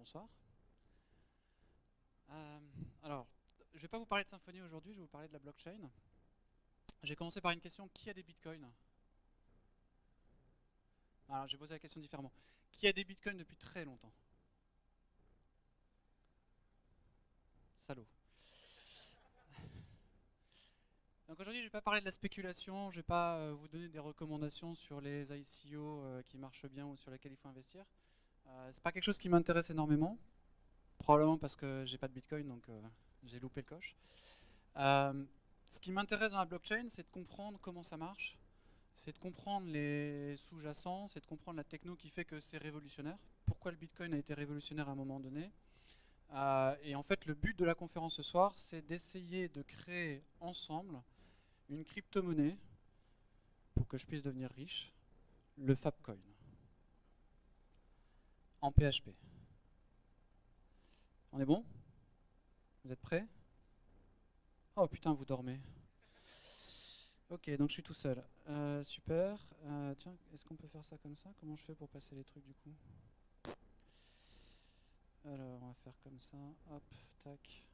Bonsoir. Alors, je ne vais pas vous parler de Symfony aujourd'hui, je vais vous parler de la blockchain. J'ai commencé par une question, qui a des bitcoins? Alors, j'ai posé la question différemment. Qui a des bitcoins depuis très longtemps? Salaud. Donc aujourd'hui, je ne vais pas parler de la spéculation, je ne vais pas vous donner des recommandations sur les ICO qui marchent bien ou sur lesquels il faut investir. C'est pas quelque chose qui m'intéresse énormément, probablement parce que j'ai pas de bitcoin, donc j'ai loupé le coche. Euh, Ce qui m'intéresse dans la blockchain, c'est de comprendre comment ça marche, c'est de comprendre les sous-jacents, c'est de comprendre la techno qui fait que c'est révolutionnaire, pourquoi le Bitcoin a été révolutionnaire à un moment donné. Et en fait, le but de la conférence ce soir, c'est d'essayer de créer ensemble une crypto-monnaie pour que je puisse devenir riche, le Fabcoin, en PHP. On est bon? Vous êtes prêts? Oh putain, vous dormez. Ok, donc je suis tout seul. Super. Tiens, est-ce qu'on peut faire ça comme ça? Comment je fais pour passer les trucs du coup? Alors, on va faire comme ça. Hop, tac.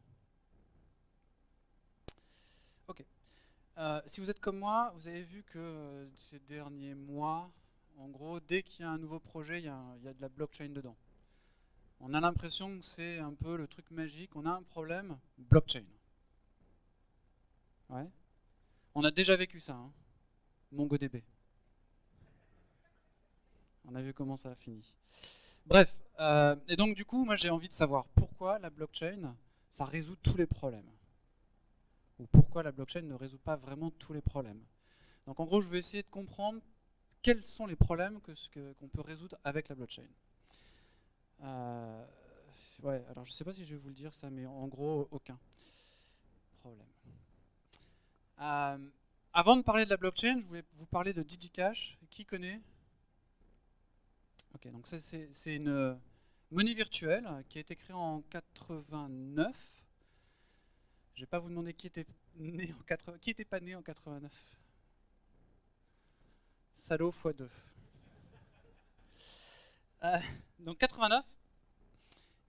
Ok. Si vous êtes comme moi, vous avez vu que ces derniers mois, en gros, dès qu'il y a un nouveau projet, il y a de la blockchain dedans. On a l'impression que c'est un peu le truc magique. On a un problème, blockchain. Ouais. On a déjà vécu ça, hein. MongoDB. On a vu comment ça a fini. Bref, et donc du coup, moi j'ai envie de savoir pourquoi la blockchain, ça résout tous les problèmes. Ou pourquoi la blockchain ne résout pas vraiment tous les problèmes. Donc en gros, je vais essayer de comprendre quels sont les problèmes qu'on peut résoudre avec la blockchain. Euh, ouais, alors je sais pas si je vais vous le dire ça, mais en gros, aucun problème. Euh, Avant de parler de la blockchain, je voulais vous parler de DigiCash. Qui connaît? Ok, donc ça, c'est une monnaie virtuelle qui a été créée en 89. Je vais pas vous demander qui était pas né en 89. Salaud x 2. Euh, donc 89.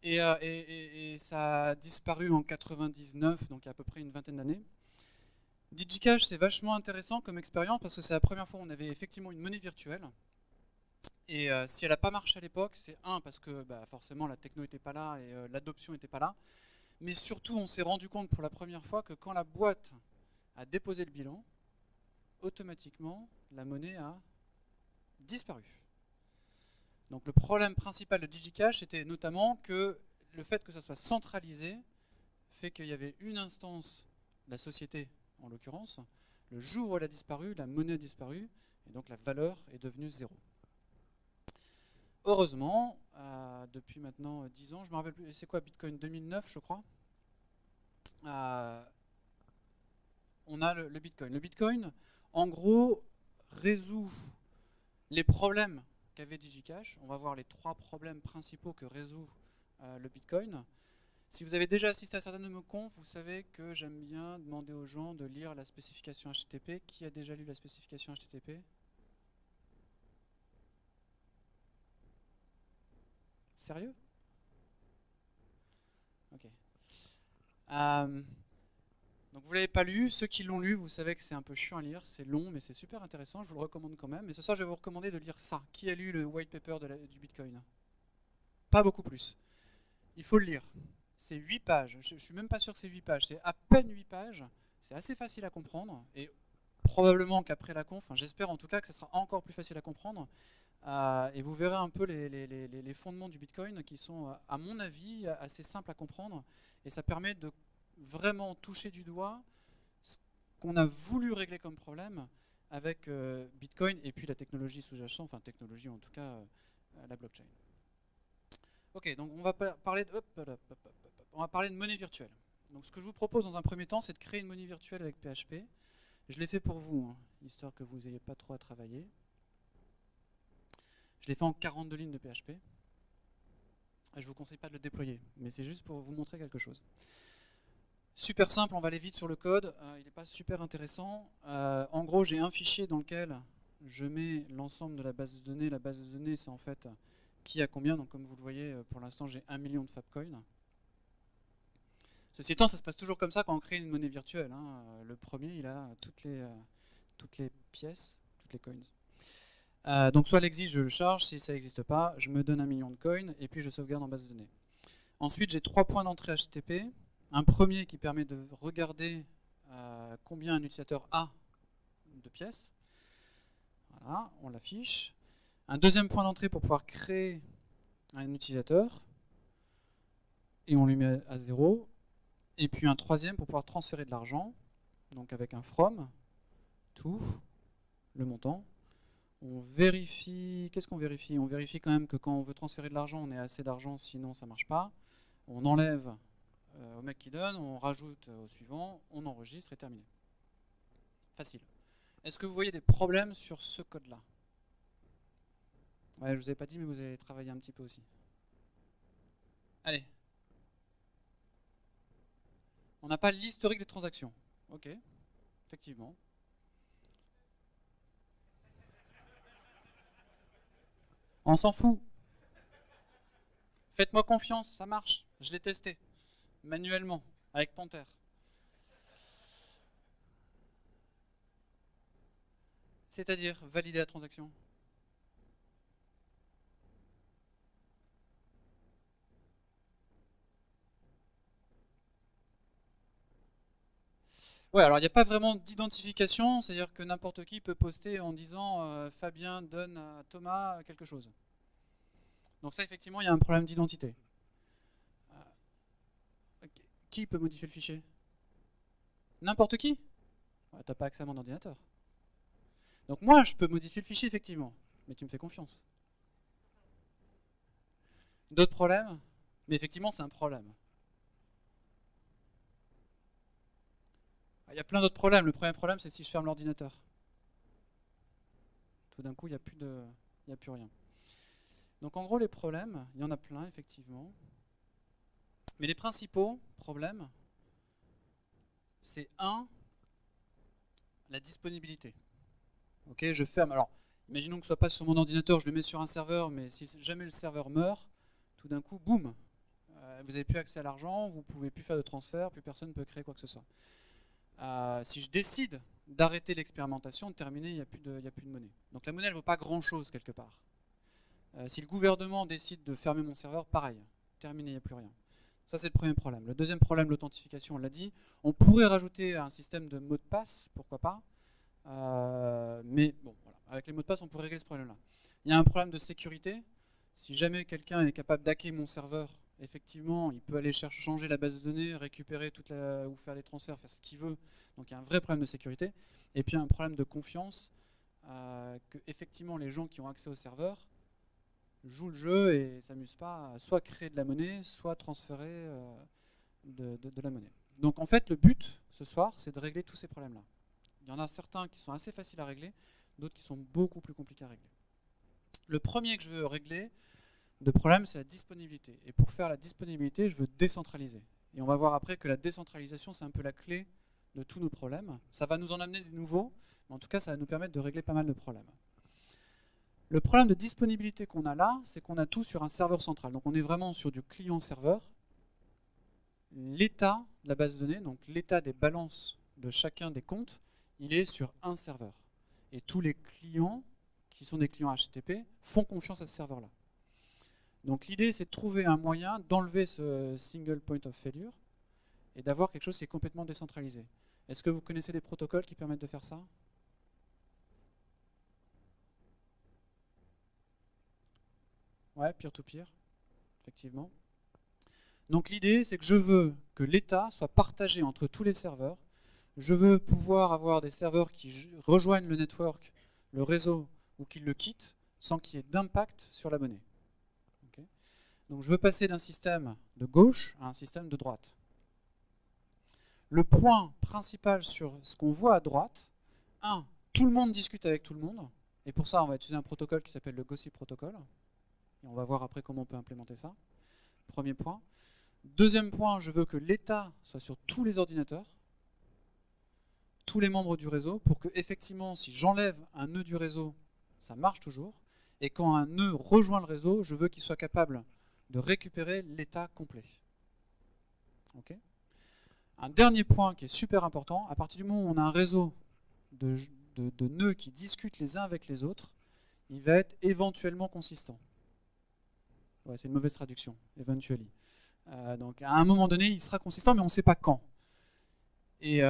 Et ça a disparu en 99, donc il y a à peu près une vingtaine d'années. DigiCash, c'est vachement intéressant comme expérience parce que c'est la première fois où on avait effectivement une monnaie virtuelle. Et si elle n'a pas marché à l'époque, c'est parce que bah, forcément la techno n'était pas là et l'adoption n'était pas là. Mais surtout, on s'est rendu compte pour la première fois que quand la boîte a déposé le bilan, automatiquement, la monnaie a disparu. Donc le problème principal de DigiCash était notamment que le fait que ça soit centralisé fait qu'il y avait une instance, la société en l'occurrence, le jour où elle a disparu, la monnaie a disparu, et donc la valeur est devenue zéro. Heureusement, depuis maintenant 10 ans, je me rappelle plus, c'est quoi Bitcoin 2009 je crois, euh, on a le Bitcoin. Le Bitcoin, en gros, résout les problèmes qu'avait DigiCash. On va voir les trois problèmes principaux que résout le Bitcoin. Si vous avez déjà assisté à certaines de mes confs, vous savez que j'aime bien demander aux gens de lire la spécification HTTP. Qui a déjà lu la spécification HTTP? Sérieux? Ok. Donc vous l'avez pas lu, ceux qui l'ont lu, vous savez que c'est un peu chiant à lire, c'est long, mais c'est super intéressant, je vous le recommande quand même. Et ce soir, je vais vous recommander de lire ça. Qui a lu le white paper du Bitcoin? Pas beaucoup plus. Il faut le lire. C'est 8 pages. Je suis même pas sûr que c'est 8 pages. C'est à peine 8 pages. C'est assez facile à comprendre. Et probablement qu'après la conf, enfin, j'espère en tout cas que ce sera encore plus facile à comprendre. Et vous verrez un peu les fondements du Bitcoin qui sont, à mon avis, assez simples à comprendre. Et ça permet de vraiment toucher du doigt ce qu'on a voulu régler comme problème avec Bitcoin et puis la technologie sous-jacente, enfin technologie en tout cas la blockchain. Ok, donc on va parler de, on va parler de monnaie virtuelle. Donc ce que je vous propose dans un premier temps, c'est de créer une monnaie virtuelle avec PHP. Je l'ai fait pour vous, hein, histoire que vous n'ayez pas trop à travailler. Je l'ai fait en 42 lignes de PHP. Je ne vous conseille pas de le déployer, mais c'est juste pour vous montrer quelque chose. Super simple, on va aller vite sur le code. Il n'est pas super intéressant. En gros, j'ai un fichier dans lequel je mets l'ensemble de la base de données. La base de données, c'est en fait qui a combien. Donc comme vous le voyez, pour l'instant j'ai 1 million de Fabcoin. Ceci étant, ça se passe toujours comme ça quand on crée une monnaie virtuelle, hein. Le premier, il a toutes les pièces, toutes les coins. Donc soit elle existe, je le charge. Si ça n'existe pas, je me donne 1 million de coins et puis je sauvegarde en base de données. Ensuite, j'ai 3 points d'entrée HTTP. Un premier qui permet de regarder combien un utilisateur a de pièces. Voilà, on l'affiche. Un deuxième point d'entrée pour pouvoir créer un utilisateur. Et on lui met à 0. Et puis un troisième pour pouvoir transférer de l'argent. Donc avec un from, tout, le montant. On vérifie, qu'est-ce qu'on vérifie? On vérifie quand même que quand on veut transférer de l'argent, on ait assez d'argent, sinon ça ne marche pas. On enlève au mec qui donne, on rajoute au suivant, on enregistre et terminé. Facile. Est-ce que vous voyez des problèmes sur ce code-là? Ouais, je vous avais pas dit, mais vous avez travaillé un petit peu aussi. Allez. On n'a pas l'historique des transactions. Ok, effectivement. On s'en fout. Faites-moi confiance, ça marche. Je l'ai testé. Manuellement, avec Panther. C'est-à-dire valider la transaction. Ouais, alors il n'y a pas vraiment d'identification, c'est-à-dire que n'importe qui peut poster en disant Fabien donne à Thomas quelque chose. Donc ça, effectivement, il y a un problème d'identité. Qui peut modifier le fichier? N'importe qui? Ouais, t'as pas accès à mon ordinateur. Donc moi, je peux modifier le fichier, effectivement, mais tu me fais confiance. D'autres problèmes? Mais effectivement, c'est un problème. Il y a plein d'autres problèmes. Le premier problème, c'est si je ferme l'ordinateur. Tout d'un coup, il n'y a plus rien. Donc en gros, les problèmes, il y en a plein, effectivement. Mais les principaux problèmes, c'est la disponibilité. Ok, je ferme. Alors, imaginons que ce soit pas sur mon ordinateur, je le mets sur un serveur, mais si jamais le serveur meurt, tout d'un coup, boum, vous n'avez plus accès à l'argent, vous ne pouvez plus faire de transfert, plus personne ne peut créer quoi que ce soit. Si je décide d'arrêter l'expérimentation, de terminer, il n'y a plus de monnaie. Donc la monnaie, elle ne vaut pas grand-chose quelque part. Si le gouvernement décide de fermer mon serveur, pareil, terminé, il n'y a plus rien. Ça, c'est le premier problème. Le deuxième problème, l'authentification, on l'a dit. On pourrait rajouter un système de mot de passe, pourquoi pas. Mais bon, voilà. Avec les mots de passe, on pourrait régler ce problème-là. Il y a un problème de sécurité. Si jamais quelqu'un est capable d'hacker mon serveur, effectivement, il peut aller changer la base de données, récupérer ou faire des transferts, faire ce qu'il veut. Donc il y a un vrai problème de sécurité. Et puis un problème de confiance, que effectivement les gens qui ont accès au serveur jouent le jeu et ne s'amusent pas à soit créer de la monnaie, soit transférer de la monnaie. Donc en fait, le but ce soir, c'est de régler tous ces problèmes-là. Il y en a certains qui sont assez faciles à régler, d'autres qui sont beaucoup plus compliqués à régler. Le premier que je veux régler de problème, c'est la disponibilité. Et pour faire la disponibilité, je veux décentraliser. Et on va voir après que la décentralisation, c'est un peu la clé de tous nos problèmes. Ça va nous en amener des nouveaux, mais en tout cas, ça va nous permettre de régler pas mal de problèmes. Le problème de disponibilité qu'on a là, c'est qu'on a tout sur un serveur central. Donc on est vraiment sur du client-serveur. L'état de la base de données, donc l'état des balances de chacun des comptes, il est sur un serveur. Et tous les clients, qui sont des clients HTTP, font confiance à ce serveur-là. Donc l'idée, c'est de trouver un moyen d'enlever ce single point of failure et d'avoir quelque chose qui est complètement décentralisé. Est-ce que vous connaissez des protocoles qui permettent de faire ça? Ouais, peer-to-peer, effectivement. Donc l'idée, c'est que je veux que l'état soit partagé entre tous les serveurs. Je veux pouvoir avoir des serveurs qui rejoignent le network, le réseau, ou qui le quittent, sans qu'il y ait d'impact sur la monnaie. Okay. Donc je veux passer d'un système de gauche à un système de droite. Le point principal sur ce qu'on voit à droite, tout le monde discute avec tout le monde, et pour ça on va utiliser un protocole qui s'appelle le Gossip Protocol, et on va voir après comment on peut implémenter ça. Premier point. Deuxième point, je veux que l'état soit sur tous les ordinateurs, tous les membres du réseau, pour que effectivement, si j'enlève un nœud du réseau, ça marche toujours. Et quand un nœud rejoint le réseau, je veux qu'il soit capable de récupérer l'état complet. Okay. Un dernier point qui est super important, à partir du moment où on a un réseau de nœuds qui discutent les uns avec les autres, il va être éventuellement consistant. Ouais, c'est une mauvaise traduction, eventually. Donc à un moment donné, il sera consistant, mais on ne sait pas quand. Et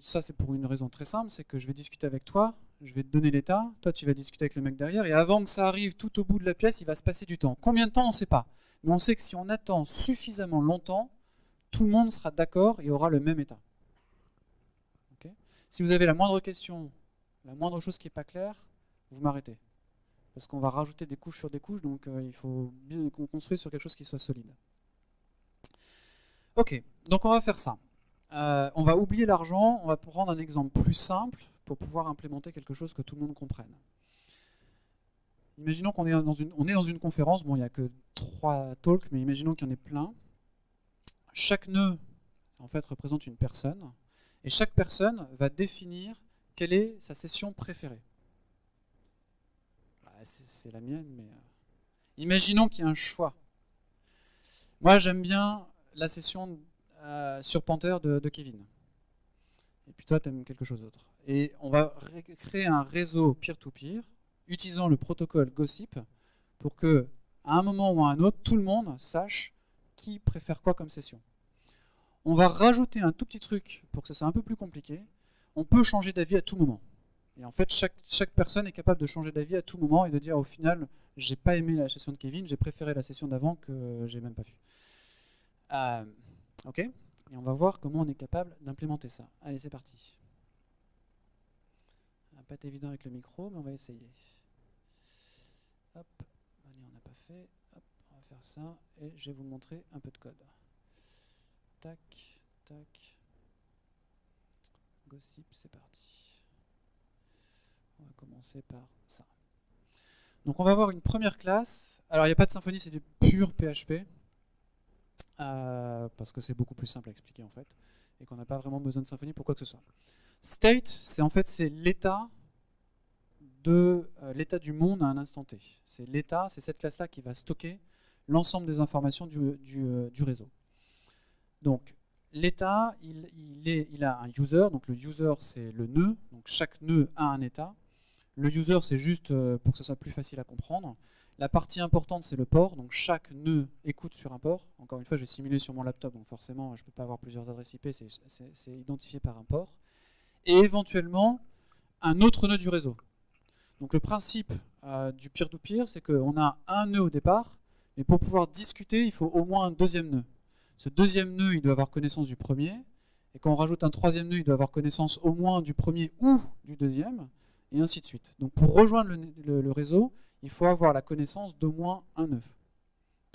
ça, c'est pour une raison très simple, c'est que je vais discuter avec toi, je vais te donner l'état, toi tu vas discuter avec le mec derrière, et avant que ça arrive tout au bout de la pièce, il va se passer du temps. Combien de temps, on ne sait pas. Mais on sait que si on attend suffisamment longtemps, tout le monde sera d'accord et aura le même état. Okay. Si vous avez la moindre question, la moindre chose qui n'est pas claire, vous m'arrêtez. Parce qu'on va rajouter des couches sur des couches, donc il faut bien qu'on construise sur quelque chose qui soit solide. Ok, donc on va faire ça. On va oublier l'argent, on va prendre un exemple plus simple pour pouvoir implémenter quelque chose que tout le monde comprenne. Imaginons qu'on est dans une conférence, bon il n'y a que 3 talks, mais imaginons qu'il y en ait plein. Chaque nœud en fait représente une personne, et chaque personne va définir quelle est sa session préférée. C'est la mienne, mais imaginons qu'il y ait un choix. Moi j'aime bien la session sur Panther de Kevin. Et puis toi, tu aimes quelque chose d'autre. Et on va créer un réseau peer-to-peer utilisant le protocole Gossip pour que, à un moment ou à un autre, tout le monde sache qui préfère quoi comme session. On va rajouter un tout petit truc pour que ça soit un peu plus compliqué. On peut changer d'avis à tout moment. Et en fait, chaque personne est capable de changer d'avis à tout moment et de dire au final, j'ai pas aimé la session de Kevin, j'ai préféré la session d'avant que j'ai même pas vue. Ok ? Et on va voir comment on est capable d'implémenter ça. Allez, c'est parti. Ça va pas être évident avec le micro, mais on va essayer. Hop, allez, on n'a pas fait. Hop, on va faire ça. Et je vais vous montrer un peu de code. Tac, tac. Gossip, c'est parti. On va commencer par ça. Donc on va avoir une première classe. Alors il n'y a pas de Symfony, c'est du pur PHP. Parce que c'est beaucoup plus simple à expliquer en fait, et qu'on n'a pas vraiment besoin de Symfony pour quoi que ce soit. State, c'est en fait c'est l'état du monde à un instant T. C'est l'état, c'est cette classe-là qui va stocker l'ensemble des informations du réseau. Donc l'état, il a un user, donc le user c'est le nœud, donc chaque nœud a un état. Le user c'est juste pour que ce soit plus facile à comprendre. La partie importante, c'est le port, donc chaque nœud écoute sur un port. Encore une fois, je vais simuler sur mon laptop, donc forcément, je ne peux pas avoir plusieurs adresses IP, c'est identifié par un port. Et éventuellement, un autre nœud du réseau. Donc le principe du peer-to-peer, c'est qu'on a un nœud au départ, mais pour pouvoir discuter, il faut au moins un deuxième nœud. Ce deuxième nœud, il doit avoir connaissance du premier, et quand on rajoute un troisième nœud, il doit avoir connaissance au moins du premier ou du deuxième, et ainsi de suite. Donc pour rejoindre le réseau, il faut avoir la connaissance d'au moins un nœud.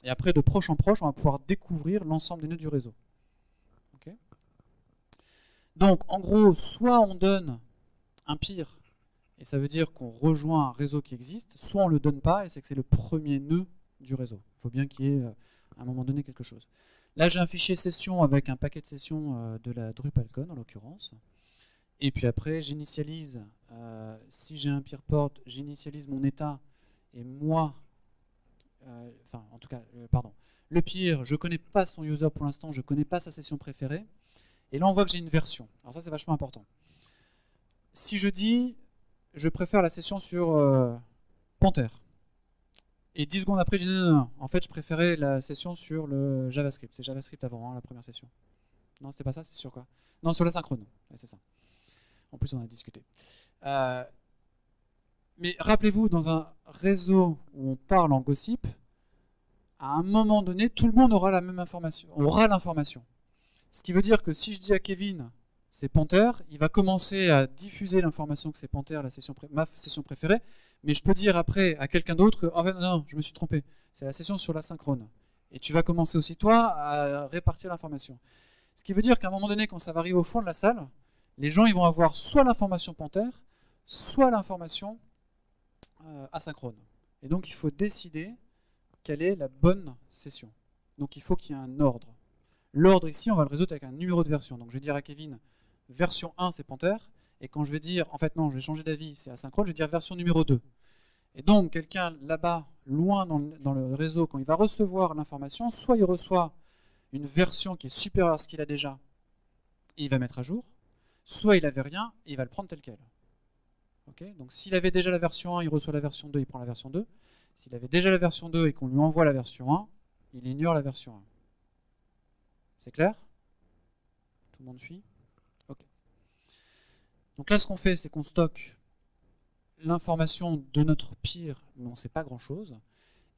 Et après, de proche en proche, on va pouvoir découvrir l'ensemble des nœuds du réseau. Okay. Donc, en gros, soit on donne un peer, et ça veut dire qu'on rejoint un réseau qui existe, soit on ne le donne pas, et c'est que c'est le premier nœud du réseau. Il faut bien qu'il y ait, à un moment donné, quelque chose. Là, j'ai un fichier session avec un paquet de sessions de la DrupalCon, en l'occurrence. Et puis après, j'initialise, si j'ai un peer port, j'initialise mon état. Et moi, en tout cas, le peer, je ne connais pas son user pour l'instant, je ne connais pas sa session préférée. Et là, on voit que j'ai une version. Alors ça, c'est vachement important. Si je dis, je préfère la session sur Panther, et 10 secondes après, je dis non, en fait, je préférais la session sur le JavaScript. C'est JavaScript avant, la première session. Non, c'était pas ça, c'est sur quoi? Non, sur l'asynchrone. Ouais, c'est ça. En plus, on a discuté. Mais rappelez-vous, dans un réseau où on parle en gossip, à un moment donné, tout le monde aura la même information, aura l'information. Ce qui veut dire que si je dis à Kevin, c'est Panther, il va commencer à diffuser l'information que c'est Panther, ma session préférée, mais je peux dire après à quelqu'un d'autre que, en fait, non, je me suis trompé, c'est la session sur l'asynchrone. Et tu vas commencer aussi, toi, à répartir l'information. Ce qui veut dire qu'à un moment donné, quand ça va arriver au fond de la salle, les gens ils vont avoir soit l'information Panther, soit l'information asynchrone. Et donc il faut décider quelle est la bonne session. Donc il faut qu'il y ait un ordre. L'ordre ici, on va le résoudre avec un numéro de version. Donc je vais dire à Kevin, version 1 c'est Panther, et quand je vais dire, en fait non, je vais changer d'avis, c'est asynchrone, je vais dire version numéro 2. Et donc, quelqu'un là-bas, loin dans le réseau, quand il va recevoir l'information, soit il reçoit une version qui est supérieure à ce qu'il a déjà, et il va mettre à jour, soit il n'avait rien, et il va le prendre tel quel. Okay, donc s'il avait déjà la version 1, il reçoit la version 2, il prend la version 2. S'il avait déjà la version 2 et qu'on lui envoie la version 1, il ignore la version 1. C'est clair? Tout le monde suit? Ok. Donc là, ce qu'on fait, c'est qu'on stocke l'information de notre peer, mais on ne sait pas grand-chose.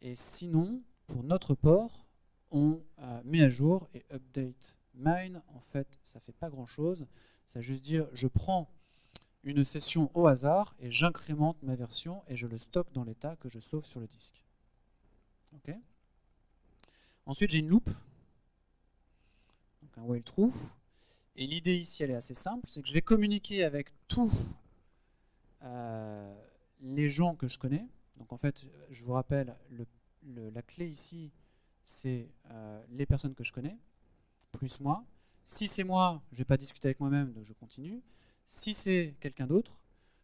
Et sinon, pour notre port, on met à jour et update mine. En fait, ça ne fait pas grand-chose. Ça veut juste dire, je prends une session au hasard et j'incrémente ma version et je le stocke dans l'état que je sauve sur le disque. Okay. Ensuite, j'ai une loop, donc un while true. Et l'idée ici, elle est assez simple, c'est que je vais communiquer avec tous les gens que je connais. Donc en fait, je vous rappelle, la clé ici, c'est les personnes que je connais, plus moi. Si c'est moi, je ne vais pas discuter avec moi-même, donc je continue. Si c'est quelqu'un d'autre,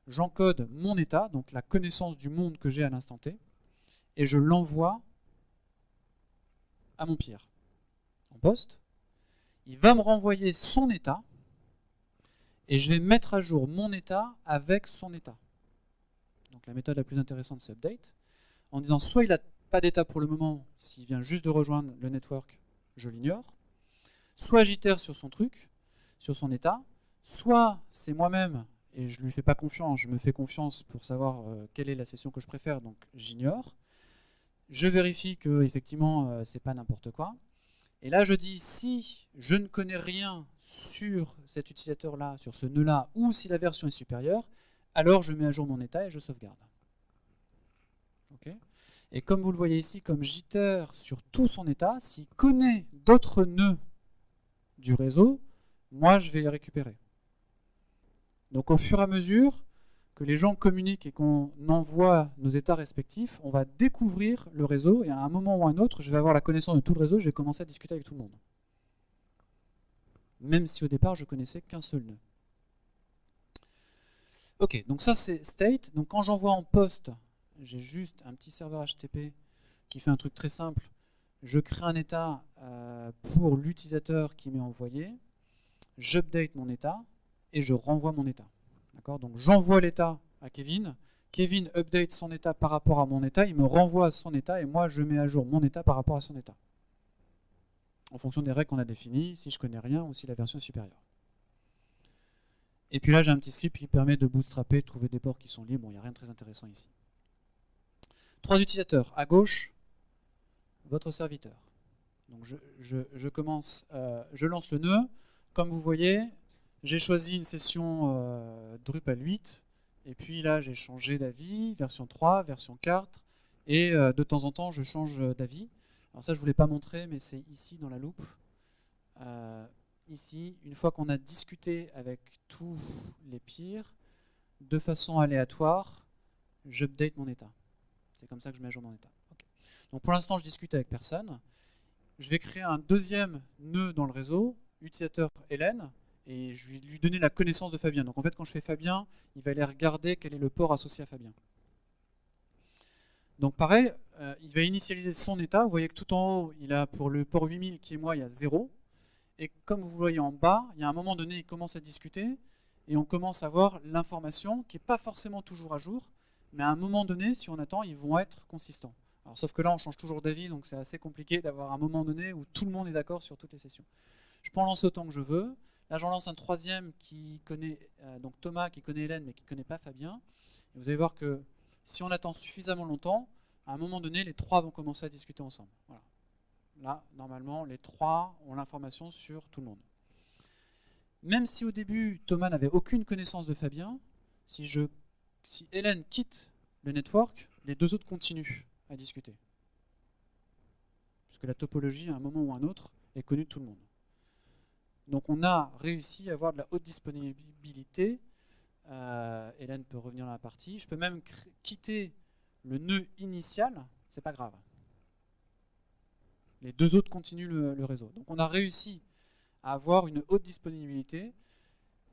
j'encode mon état, donc la connaissance du monde que j'ai à l'instant T, et je l'envoie à mon peer en poste. Il va me renvoyer son état, et je vais mettre à jour mon état avec son état. Donc la méthode la plus intéressante, c'est update, en disant soit il n'a pas d'état pour le moment, s'il vient juste de rejoindre le network, je l'ignore, soit j'itère sur son truc, sur son état, soit c'est moi-même et je ne lui fais pas confiance, je me fais confiance pour savoir quelle est la session que je préfère, donc j'ignore. Je vérifie que effectivement c'est pas n'importe quoi. Et là je dis si je ne connais rien sur cet utilisateur-là, sur ce nœud-là, ou si la version est supérieure, alors je mets à jour mon état et je sauvegarde. Okay. Et comme vous le voyez ici, comme j'itère sur tout son état, s'il connaît d'autres nœuds du réseau, moi je vais les récupérer. Donc au fur et à mesure que les gens communiquent et qu'on envoie nos états respectifs, on va découvrir le réseau et à un moment ou à un autre, je vais avoir la connaissance de tout le réseau, je vais commencer à discuter avec tout le monde. Même si au départ je connaissais qu'un seul nœud. Ok, donc ça c'est state. Donc quand j'envoie en poste, j'ai juste un petit serveur HTTP qui fait un truc très simple. Je crée un état pour l'utilisateur qui m'est envoyé, j'update mon état et je renvoie mon état. Donc j'envoie l'état à Kevin, Kevin update son état par rapport à mon état, il me renvoie à son état et moi je mets à jour mon état par rapport à son état. En fonction des règles qu'on a définies, si je connais rien ou si la version est supérieure. Et puis là j'ai un petit script qui permet de bootstrapper, de trouver des ports qui sont libres. Bon, il n'y a rien de très intéressant ici. 3 utilisateurs. À gauche, votre serviteur. Donc je commence, je lance le nœud. Comme vous voyez, j'ai choisi une session Drupal 8. Et puis là, j'ai changé d'avis, version 3, version 4. Et de temps en temps, je change d'avis. Alors ça, je ne vous l'ai pas montré, mais c'est ici dans la loupe. Ici, une fois qu'on a discuté avec tous les peers, de façon aléatoire, j'update mon état. C'est comme ça que je mets à jour mon état. Okay. Donc pour l'instant, je discute avec personne. Je vais créer un deuxième nœud dans le réseau, utilisateur Hélène, et je vais lui donner la connaissance de Fabien. Donc en fait, quand je fais Fabien, il va aller regarder quel est le port associé à Fabien. Donc pareil, il va initialiser son état. Vous voyez que tout en haut, il a pour le port 8000 qui est moi, il y a 0. Et comme vous voyez en bas, il y a un moment donné, il commence à discuter, et on commence à voir l'information qui n'est pas forcément toujours à jour, mais à un moment donné, si on attend, ils vont être consistants. Alors, sauf que là, on change toujours d'avis, donc c'est assez compliqué d'avoir un moment donné où tout le monde est d'accord sur toutes les sessions. Je peux en lancer autant que je veux. Là, j'en lance un troisième qui connaît, donc Thomas, qui connaît Hélène, mais qui ne connaît pas Fabien. Et vous allez voir que si on attend suffisamment longtemps, à un moment donné, les trois vont commencer à discuter ensemble. Voilà. Là, normalement, les trois ont l'information sur tout le monde. Même si au début, Thomas n'avait aucune connaissance de Fabien, si Hélène quitte le network, les deux autres continuent à discuter. Puisque la topologie, à un moment ou à un autre, est connue de tout le monde. Donc on a réussi à avoir de la haute disponibilité. Hélène peut revenir dans la partie. Je peux même quitter le nœud initial, c'est pas grave. Les deux autres continuent le réseau. Donc on a réussi à avoir une haute disponibilité.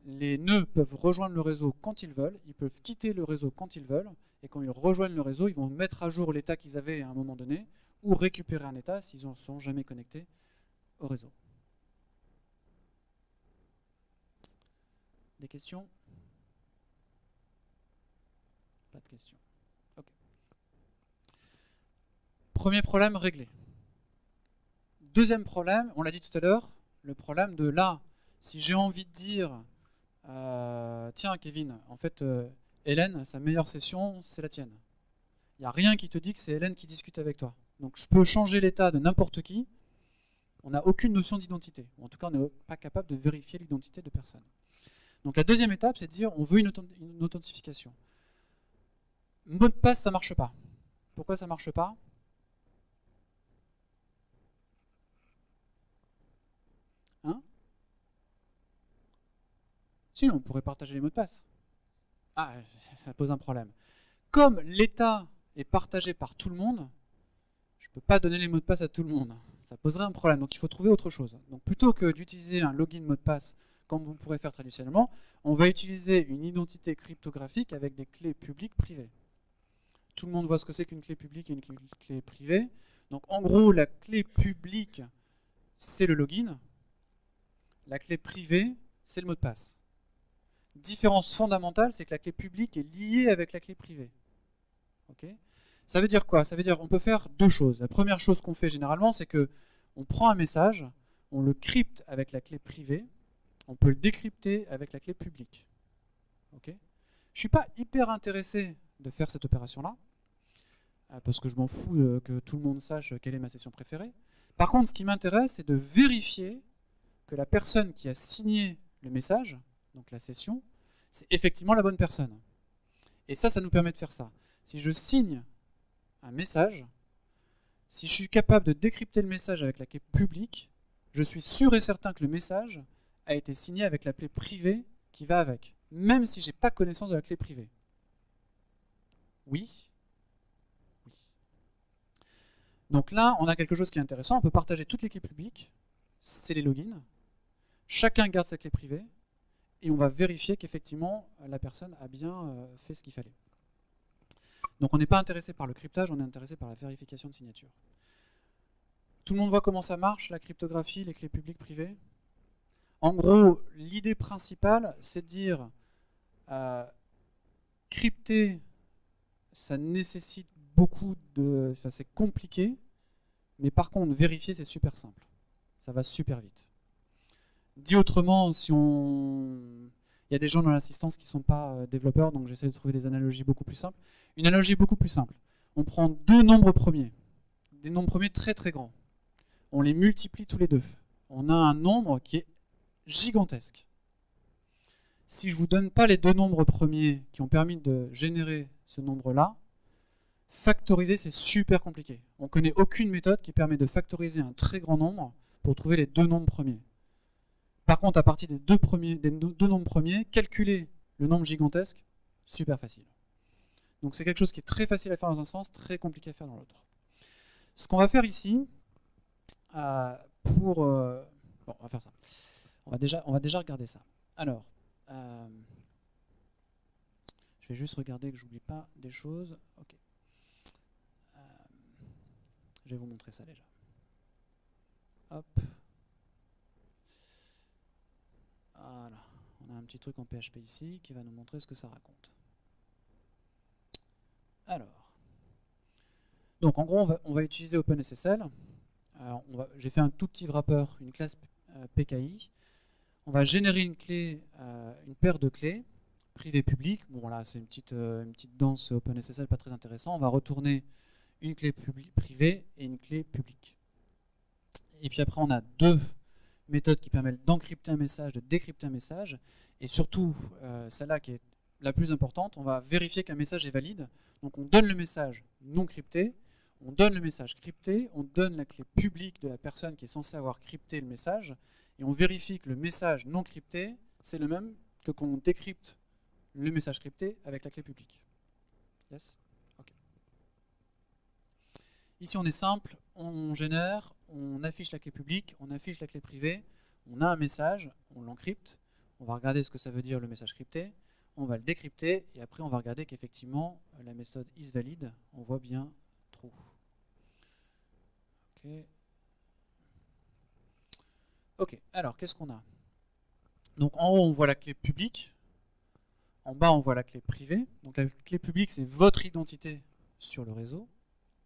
Les nœuds peuvent rejoindre le réseau quand ils veulent, ils peuvent quitter le réseau quand ils veulent, et quand ils rejoignent le réseau, ils vont mettre à jour l'état qu'ils avaient à un moment donné, ou récupérer un état s'ils ne sont jamais connectés au réseau. Des questions? Pas de questions. Ok. Premier problème réglé. Deuxième problème, on l'a dit tout à l'heure, le problème de là, si j'ai envie de dire, tiens Kevin, en fait, Hélène, sa meilleure session, c'est la tienne. Il n'y a rien qui te dit que c'est Hélène qui discute avec toi. Donc je peux changer l'état de n'importe qui, on n'a aucune notion d'identité. En tout cas, on n'est pas capable de vérifier l'identité de personne. Donc la deuxième étape, c'est de dire, on veut une authentification. Mot de passe, ça ne marche pas. Pourquoi ça ne marche pas? Hein? Si, on pourrait partager les mots de passe. Ah, ça pose un problème. Comme l'état est partagé par tout le monde, je ne peux pas donner les mots de passe à tout le monde. Ça poserait un problème, donc il faut trouver autre chose. Donc plutôt que d'utiliser un login mot de passe, comme vous pourrez faire traditionnellement, on va utiliser une identité cryptographique avec des clés publiques privées. Tout le monde voit ce que c'est qu'une clé publique et une clé privée. Donc en gros, la clé publique, c'est le login. La clé privée, c'est le mot de passe. Différence fondamentale, c'est que la clé publique est liée avec la clé privée. Okay. Ça veut dire quoi? Ça veut dire qu'on peut faire deux choses. La première chose qu'on fait généralement, c'est que on prend un message, on le crypte avec la clé privée, on peut le décrypter avec la clé publique. Okay. Je ne suis pas hyper intéressé de faire cette opération-là, parce que je m'en fous que tout le monde sache quelle est ma session préférée. Par contre, ce qui m'intéresse, c'est de vérifier que la personne qui a signé le message, donc la session, c'est effectivement la bonne personne. Et ça nous permet de faire ça. Si je signe un message, si je suis capable de décrypter le message avec la clé publique, je suis sûr et certain que le message a été signé avec la clé privée qui va avec, même si je n'ai pas connaissance de la clé privée. Oui. Oui. Donc là, on a quelque chose qui est intéressant. On peut partager toutes les clés publiques. C'est les logins. Chacun garde sa clé privée. Et on va vérifier qu'effectivement, la personne a bien fait ce qu'il fallait. Donc on n'est pas intéressé par le cryptage, on est intéressé par la vérification de signature. Tout le monde voit comment ça marche, la cryptographie, les clés publiques, privées. En gros, l'idée principale, c'est de dire crypter, ça nécessite beaucoup de... Enfin, c'est compliqué, mais par contre, vérifier, c'est super simple. Ça va super vite. Dit autrement, si on... Il y a des gens dans l'assistance qui ne sont pas développeurs, donc j'essaie de trouver des analogies beaucoup plus simples. Une analogie beaucoup plus simple. On prend deux nombres premiers, des nombres premiers très très grands. On les multiplie tous les deux. On a un nombre qui est gigantesque. Si je ne vous donne pas les deux nombres premiers qui ont permis de générer ce nombre-là, factoriser, c'est super compliqué. On ne connaît aucune méthode qui permet de factoriser un très grand nombre pour trouver les deux nombres premiers. Par contre, à partir des deux nombres premiers, calculer le nombre gigantesque, super facile. Donc c'est quelque chose qui est très facile à faire dans un sens, très compliqué à faire dans l'autre. Ce qu'on va faire ici, bon, on va faire ça. On va déjà regarder ça. Alors, je vais juste regarder que j'oublie pas des choses. Ok. Je vais vous montrer ça déjà. Hop. Voilà. On a un petit truc en PHP ici qui va nous montrer ce que ça raconte. Alors. Donc en gros, on va utiliser OpenSSL. J'ai fait un tout petit wrapper, une classe PKI. On va générer une clé, une paire de clés, privée publique. Bon voilà, c'est une petite danse OpenSSL, pas très intéressant. On va retourner une clé privée et une clé publique. Et puis après, on a deux méthodes qui permettent d'encrypter un message, de décrypter un message. Et surtout, celle-là qui est la plus importante, on va vérifier qu'un message est valide. Donc on donne le message non crypté, on donne le message crypté, on donne la clé publique de la personne qui est censée avoir crypté le message, et on vérifie que le message non crypté, c'est le même que quand on décrypte le message crypté avec la clé publique. Yes? Okay. Ici on est simple, on génère, on affiche la clé publique, on affiche la clé privée, on a un message, on l'encrypte, on va regarder ce que ça veut dire le message crypté, on va le décrypter, et après on va regarder qu'effectivement la méthode isValid, on voit bien true. Ok, alors qu'est-ce qu'on a? Donc en haut on voit la clé publique, en bas on voit la clé privée. Donc la clé publique c'est votre identité sur le réseau,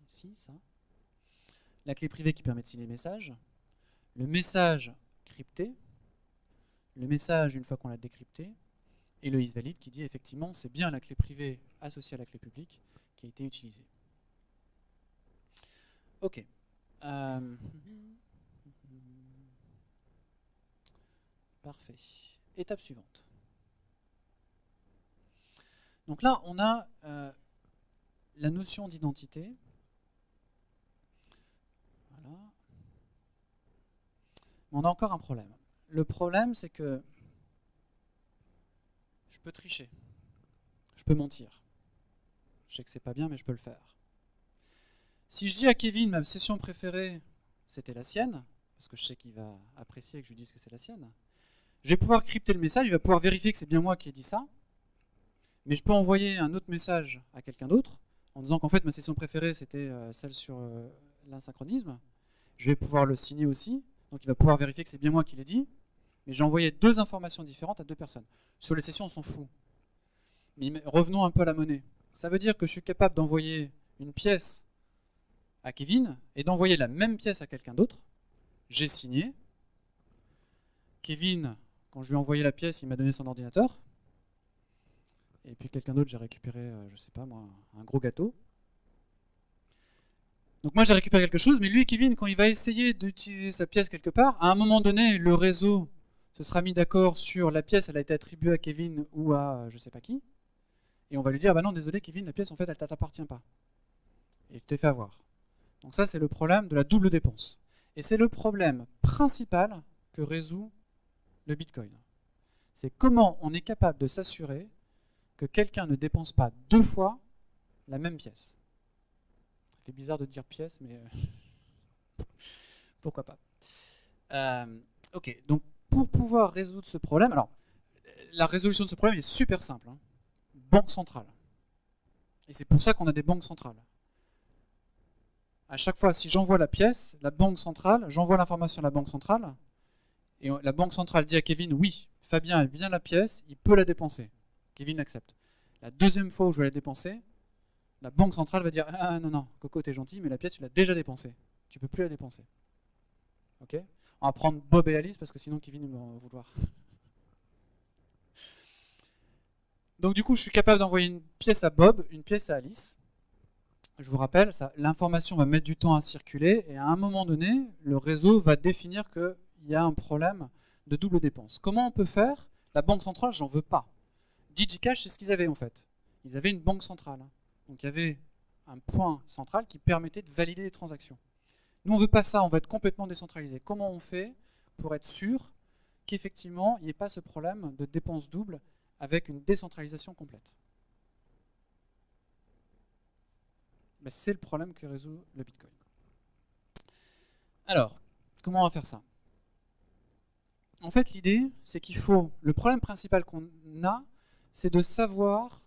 ici ça. La clé privée qui permet de signer les messages, le message crypté, le message une fois qu'on l'a décrypté, et le isValid qui dit effectivement c'est bien la clé privée associée à la clé publique qui a été utilisée. Ok. Parfait. Étape suivante. Donc là, on a la notion d'identité. Voilà. On a encore un problème. Le problème, c'est que je peux tricher. Je peux mentir. Je sais que c'est pas bien, mais je peux le faire. Si je dis à Kevin, ma session préférée, c'était la sienne, parce que je sais qu'il va apprécier que je lui dise que c'est la sienne, je vais pouvoir crypter le message, il va pouvoir vérifier que c'est bien moi qui ai dit ça, mais je peux envoyer un autre message à quelqu'un d'autre, en disant qu'en fait ma session préférée c'était celle sur l'insynchronisme. Je vais pouvoir le signer aussi, donc il va pouvoir vérifier que c'est bien moi qui l'ai dit, mais j'ai envoyé deux informations différentes à deux personnes. Sur les sessions, on s'en fout. Mais revenons un peu à la monnaie. Ça veut dire que je suis capable d'envoyer une pièce à Kevin et d'envoyer la même pièce à quelqu'un d'autre. J'ai signé. Kevin, quand je lui ai envoyé la pièce, il m'a donné son ordinateur. Et puis quelqu'un d'autre, j'ai récupéré, je sais pas moi, un gros gâteau. Donc moi j'ai récupéré quelque chose, mais lui, Kevin, quand il va essayer d'utiliser sa pièce quelque part, à un moment donné, le réseau se sera mis d'accord sur la pièce, elle a été attribuée à Kevin ou à je sais pas qui. Et on va lui dire, bah non, désolé Kevin, la pièce en fait, elle t'appartient pas. Et tu t'es fait avoir. Donc ça, c'est le problème de la double dépense. Et c'est le problème principal que résout le Bitcoin. C'est comment on est capable de s'assurer que quelqu'un ne dépense pas deux fois la même pièce. Ça fait bizarre de dire pièce, mais pourquoi pas. Ok, donc pour pouvoir résoudre ce problème, alors la résolution de ce problème est super simple. Hein. Banque centrale. Et c'est pour ça qu'on a des banques centrales. À chaque fois, si j'envoie la pièce, la banque centrale, j'envoie l'information à la banque centrale, et la banque centrale dit à Kevin, oui, Fabien a bien la pièce, il peut la dépenser. Kevin accepte. La deuxième fois où je vais la dépenser, la banque centrale va dire, ah non, non, Coco, t'es gentil, mais la pièce, tu l'as déjà dépensée. Tu peux plus la dépenser. Ok ? On va prendre Bob et Alice, parce que sinon Kevin va en vouloir. Donc du coup, je suis capable d'envoyer une pièce à Bob, une pièce à Alice. Je vous rappelle, l'information va mettre du temps à circuler, et à un moment donné, le réseau va définir qu'il y a un problème de double dépense. Comment on peut faire? La banque centrale, j'en veux pas. DigiCash, c'est ce qu'ils avaient en fait. Ils avaient une banque centrale. Donc il y avait un point central qui permettait de valider les transactions. Nous, on ne veut pas ça, on va être complètement décentralisé. Comment on fait pour être sûr qu'effectivement, il n'y ait pas ce problème de dépense double avec une décentralisation complète? Ben, c'est le problème que résout le Bitcoin. Alors, comment on va faire ça? En fait, l'idée, c'est qu'il faut... Le problème principal qu'on a, c'est de savoir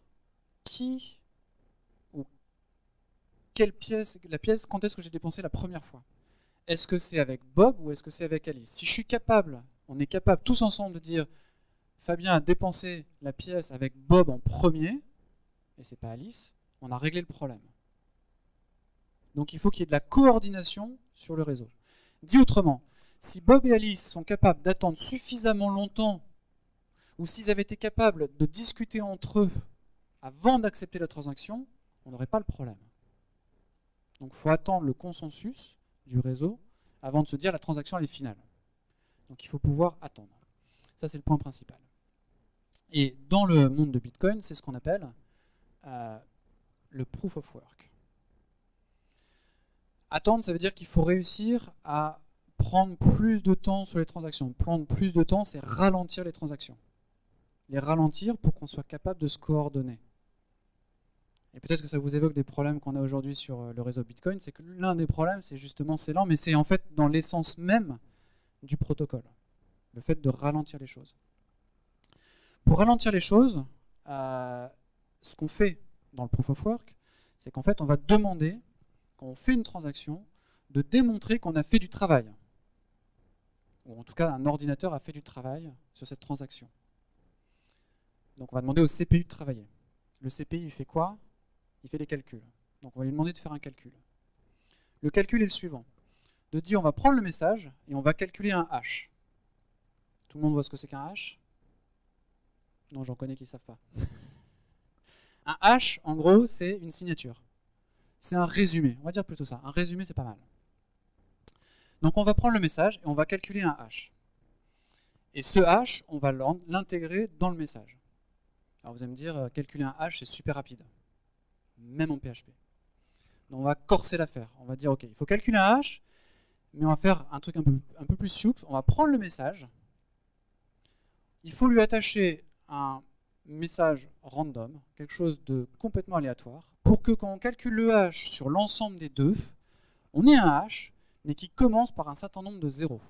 qui ou quelle pièce, la pièce, quand est-ce que j'ai dépensé la première fois. Est-ce que c'est avec Bob ou est-ce que c'est avec Alice? Si je suis capable, on est capable tous ensemble de dire Fabien a dépensé la pièce avec Bob en premier, et c'est pas Alice, on a réglé le problème. Donc il faut qu'il y ait de la coordination sur le réseau. Dit autrement, si Bob et Alice sont capables d'attendre suffisamment longtemps, ou s'ils avaient été capables de discuter entre eux avant d'accepter la transaction, on n'aurait pas le problème. Donc il faut attendre le consensus du réseau avant de se dire la transaction elle est finale. Donc il faut pouvoir attendre. Ça c'est le point principal. Et dans le monde de Bitcoin, c'est ce qu'on appelle le proof of work. Attendre, ça veut dire qu'il faut réussir à prendre plus de temps sur les transactions. Prendre plus de temps, c'est ralentir les transactions. Les ralentir pour qu'on soit capable de se coordonner. Et peut-être que ça vous évoque des problèmes qu'on a aujourd'hui sur le réseau Bitcoin. C'est que l'un des problèmes, c'est justement c'est lent, mais c'est en fait dans l'essence même du protocole. Le fait de ralentir les choses. Pour ralentir les choses, ce qu'on fait dans le proof of work, c'est qu'en fait, on va demander, quand on fait une transaction, de démontrer qu'on a fait du travail. Ou en tout cas, un ordinateur a fait du travail sur cette transaction. Donc on va demander au CPU de travailler. Le CPU, il fait quoi? Il fait des calculs. Donc on va lui demander de faire un calcul. Le calcul est le suivant. De dire, on va prendre le message et on va calculer un hash. Tout le monde voit ce que c'est qu'un hash? Non, j'en connais qui ne savent pas. Un hash, en gros, c'est une signature. C'est un résumé. On va dire plutôt ça. Un résumé, c'est pas mal. Donc on va prendre le message et on va calculer un hash. Et ce hash, on va l'intégrer dans le message. Alors vous allez me dire, calculer un hash, c'est super rapide. Même en PHP. Donc on va corser l'affaire. On va dire, ok, il faut calculer un hash, mais on va faire un truc un peu plus souple. On va prendre le message. Il faut lui attacher un message random, quelque chose de complètement aléatoire, pour que quand on calcule le hash sur l'ensemble des deux, on ait un hash, mais qui commence par un certain nombre de zéros.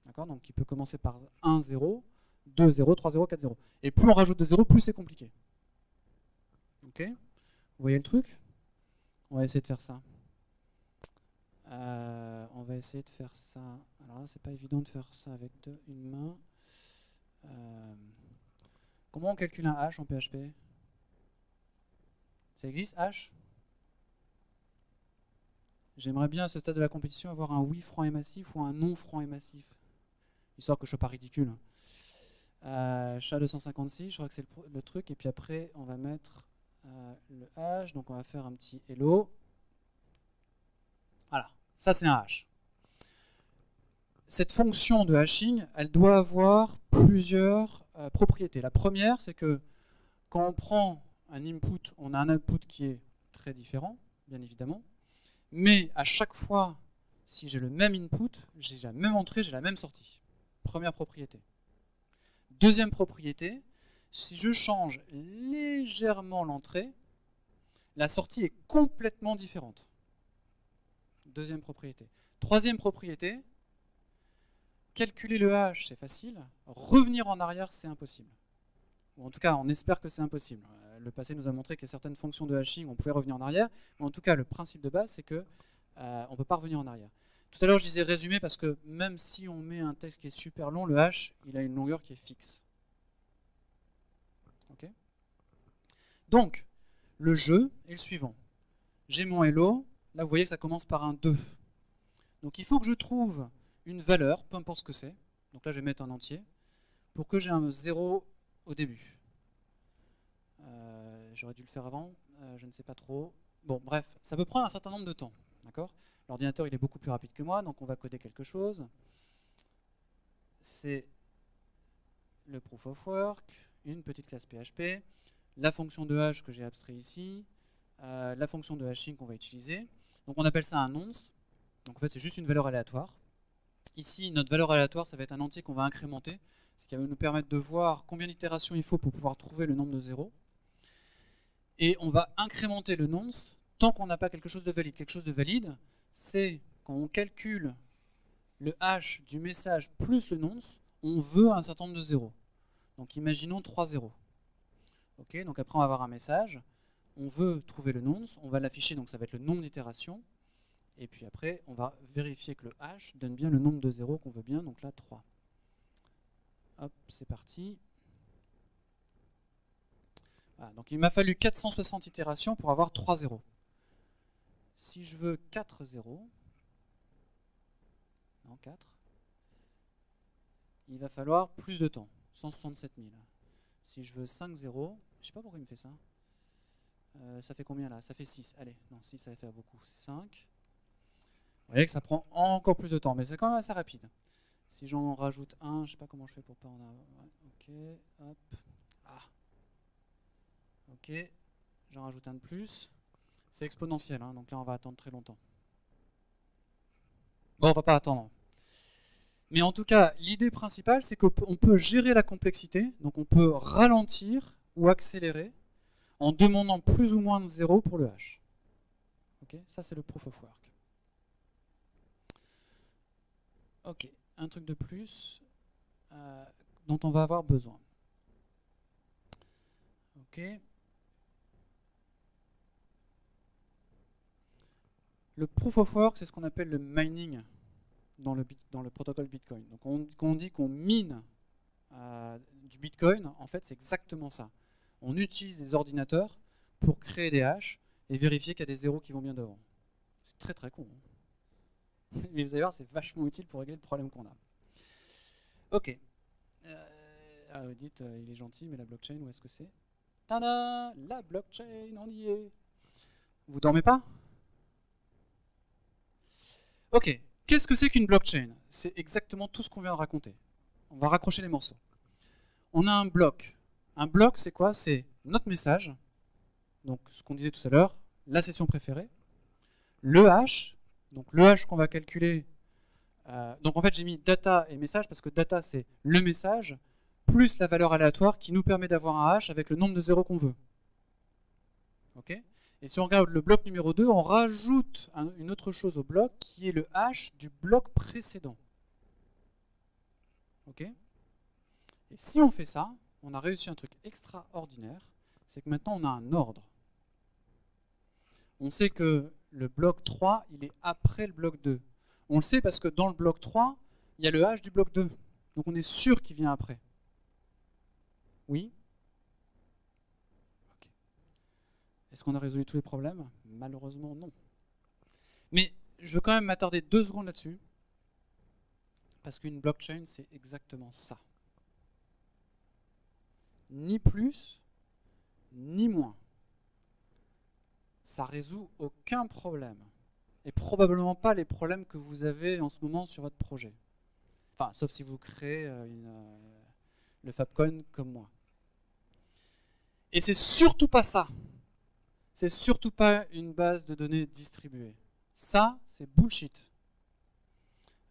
D'accord? Donc il peut commencer par 1, 0, 2, 0, 3, 0, 4, 0. Et plus on rajoute de 0, plus c'est compliqué. Ok? Vous voyez le truc? On va essayer de faire ça. On va essayer de faire ça. Alors là, c'est pas évident de faire ça avec une main. Comment on calcule un hash en PHP? Ça existe, hash? J'aimerais bien à ce stade de la compétition avoir un oui franc et massif ou un non franc et massif. Histoire que je sois pas ridicule. Chat 256, je crois que c'est le truc. Et puis après, on va mettre le hash. Donc on va faire un petit hello. Voilà, ça c'est un hash. Cette fonction de hashing, elle doit avoir plusieurs propriétés. La première, c'est que quand on prend un input, on a un output qui est très différent, bien évidemment. Mais à chaque fois, si j'ai le même input, j'ai la même entrée, j'ai la même sortie. Première propriété. Deuxième propriété, si je change légèrement l'entrée, la sortie est complètement différente. Deuxième propriété. Troisième propriété, calculer le hash, c'est facile. Revenir en arrière, c'est impossible. Ou en tout cas, on espère que c'est impossible. Le passé nous a montré que certaines fonctions de hashing, on pouvait revenir en arrière. Mais en tout cas, le principe de base, c'est que on ne peut pas revenir en arrière. Tout à l'heure, je disais résumé parce que même si on met un texte qui est super long, le hash, il a une longueur qui est fixe. Okay. Donc, le jeu est le suivant. J'ai mon hello. Là, vous voyez, ça commence par un 2. Donc, il faut que je trouve une valeur, peu importe ce que c'est. Donc là, je vais mettre un entier, pour que j'ai un 0 au début. J'aurais dû le faire avant, je ne sais pas trop. Bon, bref, ça peut prendre un certain nombre de temps. D'accord? L'ordinateur, il est beaucoup plus rapide que moi, donc on va coder quelque chose. C'est le proof of work, une petite classe PHP, la fonction de hash que j'ai abstrait ici, la fonction de hashing qu'on va utiliser. Donc on appelle ça un nonce. Donc en fait, c'est juste une valeur aléatoire. Ici, notre valeur aléatoire, ça va être un entier qu'on va incrémenter, ce qui va nous permettre de voir combien d'itérations il faut pour pouvoir trouver le nombre de zéros. Et on va incrémenter le nonce tant qu'on n'a pas quelque chose de valide. Quelque chose de valide, c'est quand on calcule le hash du message plus le nonce, on veut un certain nombre de zéros. Donc imaginons 3 zéros. Okay, donc après on va avoir un message, on veut trouver le nonce, on va l'afficher, donc ça va être le nombre d'itérations. Et puis après, on va vérifier que le hash donne bien le nombre de zéros qu'on veut bien, donc là 3. Hop, c'est parti. Voilà, donc il m'a fallu 460 itérations pour avoir 3 zéros. Si je veux 4 zéros, non 4, il va falloir plus de temps, 167 000. Si je veux 5 zéros, je ne sais pas pourquoi il me fait ça. Ça fait combien là? Ça fait 6. Allez, non, 6 ça va faire beaucoup. 5. Vous voyez que ça prend encore plus de temps, mais c'est quand même assez rapide. Si j'en rajoute un, je ne sais pas comment je fais pour pas en avoir. Ok, hop. Ah. Ok, j'en rajoute un de plus. C'est exponentiel, hein, donc là on va attendre très longtemps. Bon, on va pas attendre. Mais en tout cas, l'idée principale, c'est qu'on peut gérer la complexité, donc on peut ralentir ou accélérer en demandant plus ou moins de 0 pour le hash. Okay, ça c'est le proof of work. Ok, un truc de plus dont on va avoir besoin. Ok. Le proof of work, c'est ce qu'on appelle le mining dans le protocole Bitcoin. Donc quand on dit qu'on mine du Bitcoin, en fait c'est exactement ça. On utilise des ordinateurs pour créer des hashes et vérifier qu'il y a des zéros qui vont bien devant. C'est très très con. Hein. Mais vous allez voir, c'est vachement utile pour régler le problème qu'on a. Ok. Vous dites, il est gentil, mais la blockchain, où est-ce que c'est? Tada! La blockchain, on y est. Vous dormez pas? Ok. Qu'est-ce que c'est qu'une blockchain? C'est exactement tout ce qu'on vient de raconter. On va raccrocher les morceaux. On a un bloc. Un bloc, c'est quoi? C'est notre message, donc ce qu'on disait tout à l'heure, la session préférée, le hash, donc le hash qu'on va calculer. Donc en fait, j'ai mis data et message parce que data, c'est le message plus la valeur aléatoire qui nous permet d'avoir un hash avec le nombre de zéros qu'on veut. Ok? Et si on regarde le bloc numéro 2, on rajoute une autre chose au bloc qui est le hash du bloc précédent. Ok? Et si on fait ça, on a réussi un truc extraordinaire, c'est que maintenant on a un ordre. On sait que le bloc 3, il est après le bloc 2. On le sait parce que dans le bloc 3, il y a le hash du bloc 2. Donc on est sûr qu'il vient après. Oui? Okay. Est-ce qu'on a résolu tous les problèmes? Malheureusement, non. Mais je veux quand même m'attarder 2 secondes là-dessus, parce qu'une blockchain, c'est exactement ça. Ni plus, ni moins. Ça résout aucun problème. Et probablement pas les problèmes que vous avez en ce moment sur votre projet. Enfin, sauf si vous créez le Fabcoin comme moi. Et c'est surtout pas ça. C'est surtout pas une base de données distribuée. Ça, c'est bullshit.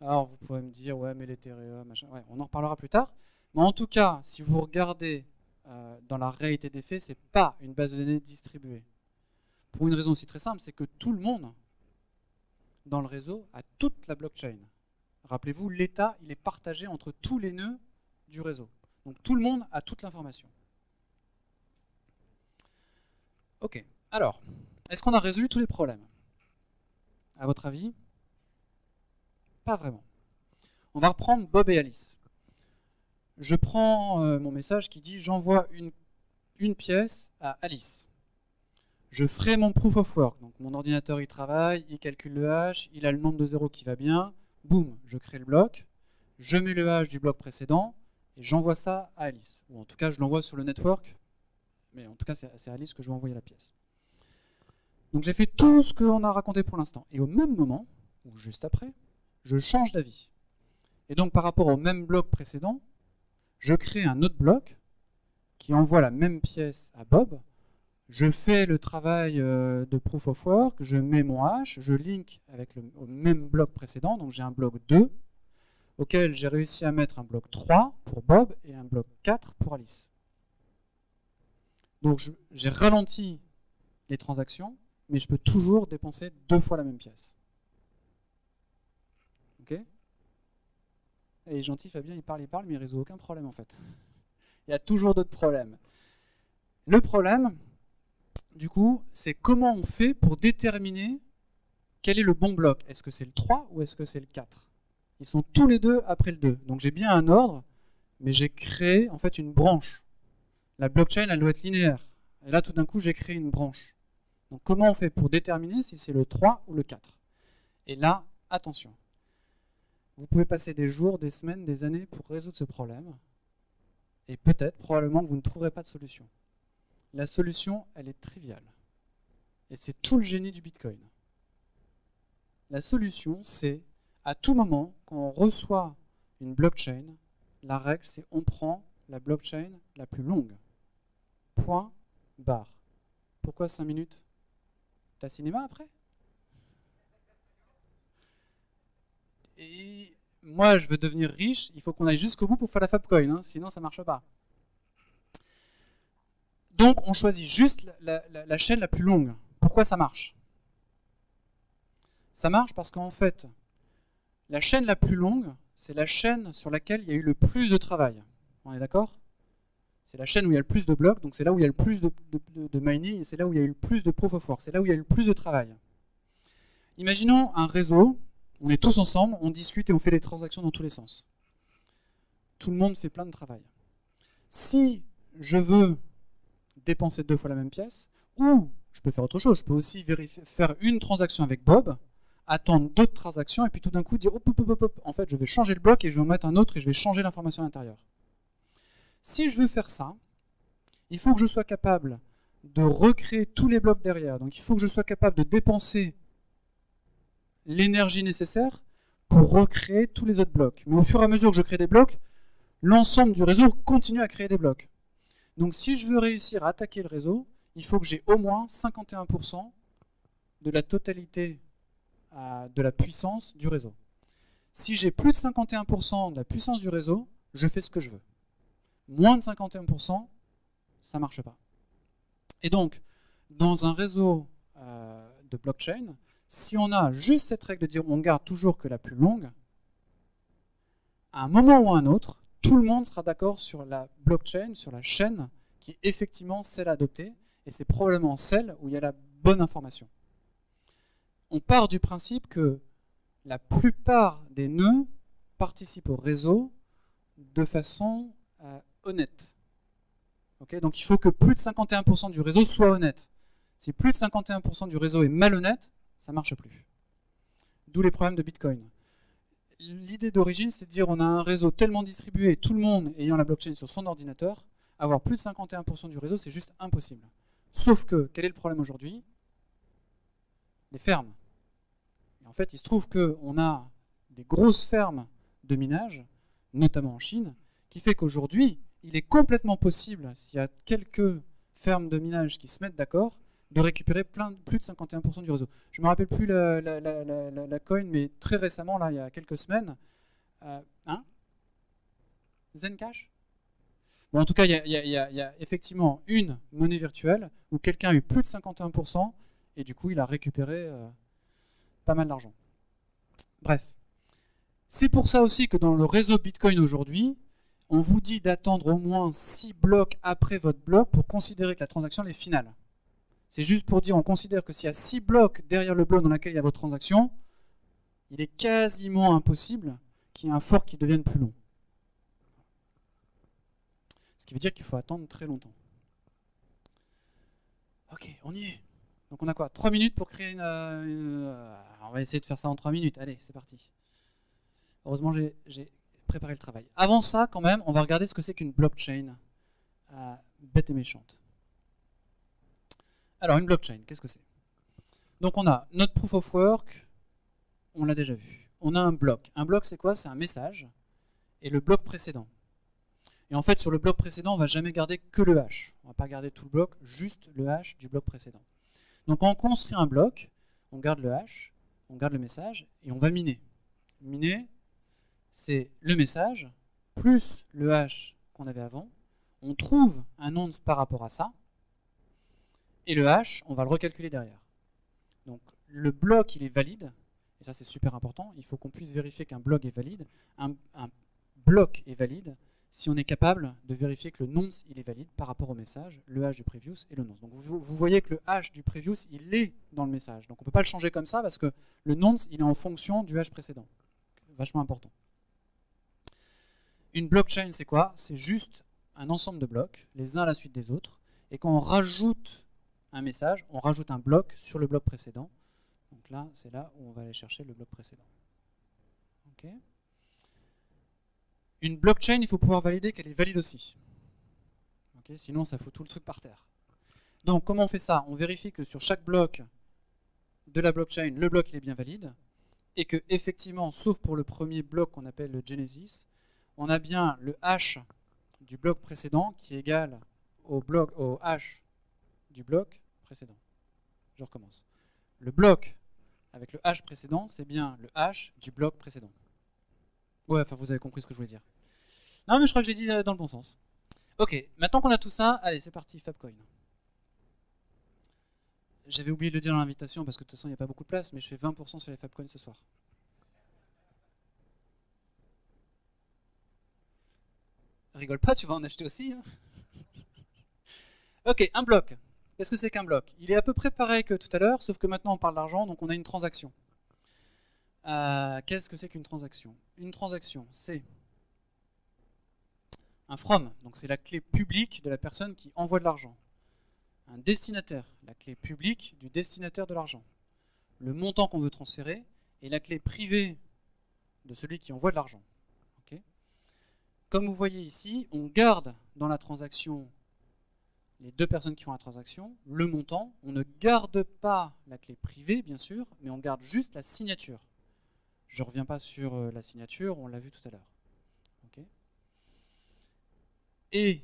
Alors, vous pouvez me dire, ouais, mais l'Ethereum, machin. Ouais, on en reparlera plus tard. Mais en tout cas, si vous regardez dans la réalité des faits, c'est pas une base de données distribuée. Pour une raison aussi très simple, c'est que tout le monde dans le réseau a toute la blockchain. Rappelez-vous, l'état, il est partagé entre tous les nœuds du réseau. Donc tout le monde a toute l'information. Ok, alors, est-ce qu'on a résolu tous les problèmes? À votre avis? Pas vraiment. On va reprendre Bob et Alice. Je prends mon message qui dit j'envoie une pièce à Alice. Je ferai mon proof of work. Donc mon ordinateur il travaille, il calcule le hash, il a le nombre de zéros qui va bien. Boum, je crée le bloc. Je mets le hash du bloc précédent et j'envoie ça à Alice. Ou en tout cas, je l'envoie sur le network. Mais en tout cas, c'est à Alice que je vais envoyer la pièce. Donc j'ai fait tout ce qu'on a raconté pour l'instant. Et au même moment, ou juste après, je change d'avis. Et donc par rapport au même bloc précédent, je crée un autre bloc qui envoie la même pièce à Bob. Je fais le travail de proof of work, je mets mon hash, je link avec le même bloc précédent, donc j'ai un bloc 2, auquel j'ai réussi à mettre un bloc 3 pour Bob et un bloc 4 pour Alice. Donc j'ai ralenti les transactions, mais je peux toujours dépenser 2 fois la même pièce. Ok? Et gentil Fabien, il parle, mais il résout aucun problème en fait. Il y a toujours d'autres problèmes. Le problème, du coup, c'est comment on fait pour déterminer quel est le bon bloc. Est-ce que c'est le 3 ou est-ce que c'est le 4? Ils sont tous les deux après le 2. Donc j'ai bien un ordre, mais j'ai créé en fait une branche. La blockchain, elle doit être linéaire. Et là, tout d'un coup, j'ai créé une branche. Donc comment on fait pour déterminer si c'est le 3 ou le 4? Et là, attention. Vous pouvez passer des jours, des semaines, des années pour résoudre ce problème. Et peut-être, probablement, que vous ne trouverez pas de solution. La solution, elle est triviale. Et c'est tout le génie du Bitcoin. La solution, c'est à tout moment, quand on reçoit une blockchain, la règle, c'est on prend la blockchain la plus longue. Point, barre. Pourquoi 5 minutes? T'as cinéma après? Et moi, je veux devenir riche, il faut qu'on aille jusqu'au bout pour faire la Fabcoin, hein, sinon ça ne marche pas. Donc, on choisit juste la chaîne la plus longue. Pourquoi ça marche? Ça marche parce qu'en fait, la chaîne la plus longue, c'est la chaîne sur laquelle il y a eu le plus de travail. On est d'accord? C'est la chaîne où il y a le plus de blocs, donc c'est là où il y a le plus de mining, et c'est là où il y a eu le plus de proof of work, c'est là où il y a eu le plus de travail. Imaginons un réseau, on est tous ensemble, on discute et on fait des transactions dans tous les sens. Tout le monde fait plein de travail. Si je veux dépenser 2 fois la même pièce, ou je peux faire autre chose, je peux aussi faire une transaction avec Bob, attendre d'autres transactions, et puis tout d'un coup dire hop, hop, hop, hop, en fait je vais changer le bloc et je vais en mettre un autre et je vais changer l'information à l'intérieur. Si je veux faire ça, il faut que je sois capable de recréer tous les blocs derrière. Donc il faut que je sois capable de dépenser l'énergie nécessaire pour recréer tous les autres blocs. Mais au fur et à mesure que je crée des blocs, l'ensemble du réseau continue à créer des blocs. Donc si je veux réussir à attaquer le réseau, il faut que j'ai au moins 51% de la totalité de la puissance du réseau. Si j'ai plus de 51% de la puissance du réseau, je fais ce que je veux. Moins de 51%, ça ne marche pas. Et donc, dans un réseau de blockchain, si on a juste cette règle de dire on garde toujours que la plus longue, à un moment ou à un autre, tout le monde sera d'accord sur la blockchain, sur la chaîne, qui est effectivement celle à adopter, et c'est probablement celle où il y a la bonne information. On part du principe que la plupart des nœuds participent au réseau de façon honnête. Okay, donc il faut que plus de 51% du réseau soit honnête. Si plus de 51% du réseau est malhonnête, ça ne marche plus. D'où les problèmes de Bitcoin. L'idée d'origine, c'est de dire on a un réseau tellement distribué, tout le monde ayant la blockchain sur son ordinateur, avoir plus de 51% du réseau, c'est juste impossible. Sauf que, quel est le problème aujourd'hui? Les fermes. Et en fait, il se trouve qu'on a des grosses fermes de minage, notamment en Chine, qui fait qu'aujourd'hui, il est complètement possible, s'il y a quelques fermes de minage qui se mettent d'accord, de récupérer plus de 51% du réseau. Je ne me rappelle plus la coin, mais très récemment, là, il y a quelques semaines, Zencash. Bon, en tout cas, il y a effectivement une monnaie virtuelle où quelqu'un a eu plus de 51% et du coup, il a récupéré pas mal d'argent. Bref. C'est pour ça aussi que dans le réseau Bitcoin aujourd'hui, on vous dit d'attendre au moins 6 blocs après votre bloc pour considérer que la transaction est finale. C'est juste pour dire, on considère que s'il y a 6 blocs derrière le bloc dans lequel il y a votre transaction, il est quasiment impossible qu'il y ait un fork qui devienne plus long. Ce qui veut dire qu'il faut attendre très longtemps. Ok, on y est. Donc on a quoi? 3 minutes pour créer on va essayer de faire ça en 3 minutes. Allez, c'est parti. Heureusement, j'ai préparé le travail. Avant ça, quand même, on va regarder ce que c'est qu'une blockchain bête et méchante. Alors, une blockchain, qu'est-ce que c'est? Donc on a notre proof of work, on l'a déjà vu. On a un bloc. Un bloc, c'est quoi? C'est un message et le bloc précédent. Et en fait, sur le bloc précédent, on ne va jamais garder que le hash. On ne va pas garder tout le bloc, juste le hash du bloc précédent. Donc quand on construit un bloc, on garde le hash, on garde le message et on va miner. Miner, c'est le message plus le hash qu'on avait avant. On trouve un nonce par rapport à ça. Et le hash, on va le recalculer derrière. Donc le bloc, il est valide. Et ça, c'est super important. Il faut qu'on puisse vérifier qu'un bloc est valide. Un bloc est valide si on est capable de vérifier que le nonce, il est valide par rapport au message, le hash du previous et le nonce. Donc vous voyez que le hash du previous, il est dans le message. Donc on ne peut pas le changer comme ça parce que le nonce, il est en fonction du hash précédent. Vachement important. Une blockchain, c'est quoi? C'est juste un ensemble de blocs, les uns à la suite des autres. Et quand on rajoute un message, on rajoute un bloc sur le bloc précédent. Donc là, c'est là où on va aller chercher le bloc précédent. Ok. Une blockchain, il faut pouvoir valider qu'elle est valide aussi. Okay, sinon, ça fout tout le truc par terre. Donc, comment on fait ça? On vérifie que sur chaque bloc de la blockchain, le bloc il est bien valide. Et que, effectivement, sauf pour le premier bloc qu'on appelle le Genesis, on a bien le hash du bloc précédent qui est égal au hash du bloc précédent. Je recommence. Le bloc avec le hash précédent, c'est bien le hash du bloc précédent. Ouais, enfin vous avez compris ce que je voulais dire. Non mais je crois que j'ai dit dans le bon sens. Ok, maintenant qu'on a tout ça, allez c'est parti, Fabcoin. J'avais oublié de le dire dans l'invitation parce que de toute façon il n'y a pas beaucoup de place, mais je fais 20% sur les Fabcoins ce soir. Rigole pas, tu vas en acheter aussi. Hein. Ok, un bloc. Qu'est-ce que c'est qu'un bloc? Il est à peu près pareil que tout à l'heure, sauf que maintenant on parle d'argent, donc on a une transaction. Qu'est-ce que c'est qu'une transaction? Une transaction, c'est un from, donc c'est la clé publique de la personne qui envoie de l'argent. Un destinataire, la clé publique du destinataire de l'argent. Le montant qu'on veut transférer et la clé privée de celui qui envoie de l'argent. Okay. Comme vous voyez ici, on garde dans la transaction les deux personnes qui font la transaction, le montant. On ne garde pas la clé privée, bien sûr, mais on garde juste la signature. Je ne reviens pas sur la signature, on l'a vu tout à l'heure. Okay. Et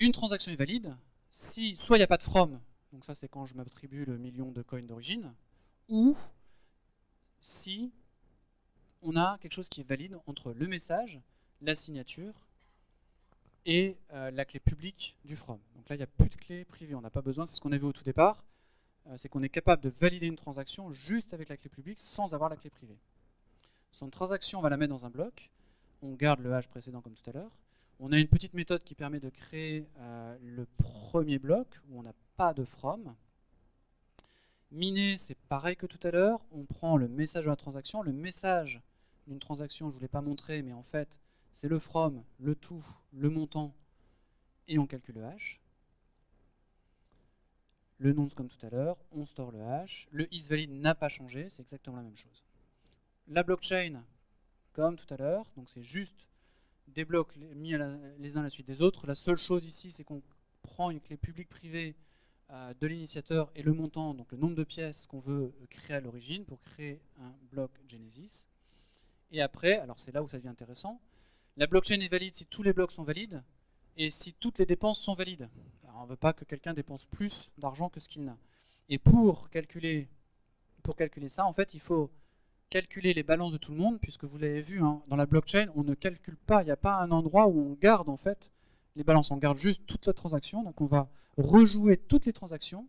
une transaction est valide si soit il n'y a pas de from, donc ça c'est quand je m'attribue le million de coins d'origine, ou si on a quelque chose qui est valide entre le message, la signature et la clé publique du from. Donc là, il n'y a plus de clé privée, on n'a pas besoin, c'est ce qu'on a vu au tout départ, c'est qu'on est capable de valider une transaction juste avec la clé publique sans avoir la clé privée. Son transaction, on va la mettre dans un bloc, on garde le hash précédent comme tout à l'heure. On a une petite méthode qui permet de créer le premier bloc où on n'a pas de from. Miner, c'est pareil que tout à l'heure, on prend le message de la transaction. Le message d'une transaction, je ne vous l'ai pas montré, mais en fait, c'est le from, le to, le montant, et on calcule le hash. Le nonce comme tout à l'heure, on store le hash. Le isValid n'a pas changé, c'est exactement la même chose. La blockchain, comme tout à l'heure, donc c'est juste des blocs mis les uns à la suite des autres. La seule chose ici, c'est qu'on prend une clé publique-privée de l'initiateur et le montant, donc le nombre de pièces qu'on veut créer à l'origine pour créer un bloc Genesis. Et après, alors c'est là où ça devient intéressant, la blockchain est valide si tous les blocs sont valides et si toutes les dépenses sont valides. Alors on ne veut pas que quelqu'un dépense plus d'argent que ce qu'il n'a. Et pour calculer ça, en fait, il faut calculer les balances de tout le monde, puisque vous l'avez vu, hein, dans la blockchain, on ne calcule pas, il n'y a pas un endroit où on garde en fait les balances, on garde juste toute la transaction, donc on va rejouer toutes les transactions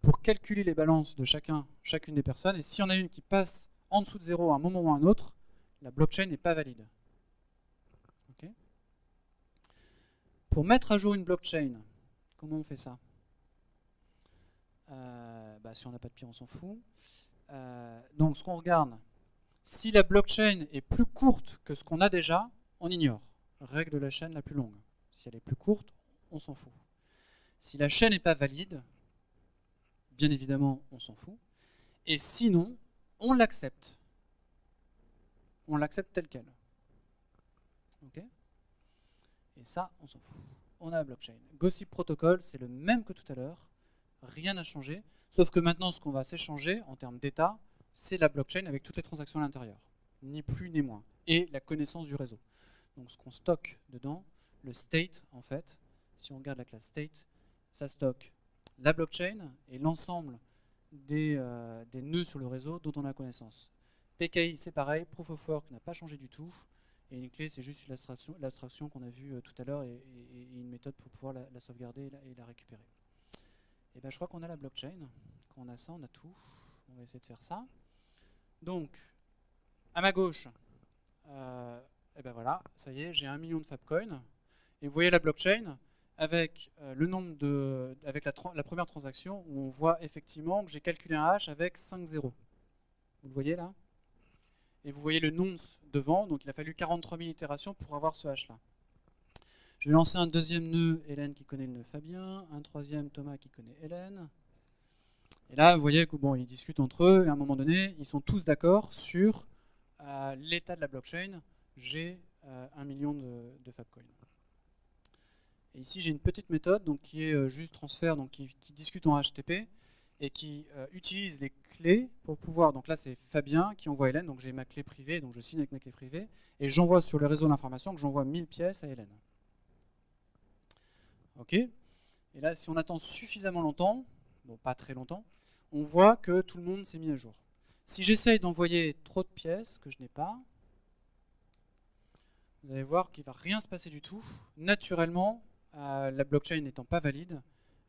pour calculer les balances de chacune des personnes, et s'il y en a une qui passe en dessous de 0 à un moment ou à un autre, la blockchain n'est pas valide. Okay. Pour mettre à jour une blockchain, comment on fait ça? Si on n'a pas de pire, on s'en fout. Donc ce qu'on regarde, si la blockchain est plus courte que ce qu'on a déjà, on ignore. Règle de la chaîne la plus longue. Si elle est plus courte, on s'en fout. Si la chaîne n'est pas valide, bien évidemment, on s'en fout. Et sinon, on l'accepte. On l'accepte tel quel. Okay. Et ça, on s'en fout. On a la blockchain. Gossip Protocol, c'est le même que tout à l'heure. Rien n'a changé. Sauf que maintenant, ce qu'on va s'échanger en termes d'état, c'est la blockchain avec toutes les transactions à l'intérieur. Ni plus ni moins. Et la connaissance du réseau. Donc ce qu'on stocke dedans, le state en fait, si on regarde la classe state, ça stocke la blockchain et l'ensemble des nœuds sur le réseau dont on a connaissance. PKI c'est pareil, Proof of Work n'a pas changé du tout. Et une clé c'est juste l'abstraction qu'on a vue tout à l'heure et une méthode pour pouvoir la sauvegarder et la récupérer. Et bien je crois qu'on a la blockchain, quand on a ça on a tout. On va essayer de faire ça. Donc à ma gauche, et ben voilà, ça y est, j'ai 1 million de Fabcoin. Et vous voyez la blockchain avec le nombre avec la première transaction où on voit effectivement que j'ai calculé un hash avec 5 zéros. Vous le voyez là? Et vous voyez le nonce devant, donc il a fallu 43 000 itérations pour avoir ce hash là. Je vais lancer un deuxième nœud, Hélène qui connaît le nœud Fabien, un troisième Thomas qui connaît Hélène. Et là, vous voyez que bon, ils discutent entre eux, et à un moment donné, ils sont tous d'accord sur l'état de la blockchain. J'ai 1 million de Fabcoin. Et ici, j'ai une petite méthode donc, qui est juste transfert, donc qui discute en HTTP et qui utilise les clés pour pouvoir. Donc là, c'est Fabien qui envoie Hélène, donc j'ai ma clé privée, donc je signe avec ma clé privée, et j'envoie sur le réseau d'information que j'envoie 1000 pièces à Hélène. Ok. Et là, si on attend suffisamment longtemps, bon, pas très longtemps, on voit que tout le monde s'est mis à jour. Si j'essaye d'envoyer trop de pièces que je n'ai pas, vous allez voir qu'il ne va rien se passer du tout. Naturellement, la blockchain n'étant pas valide,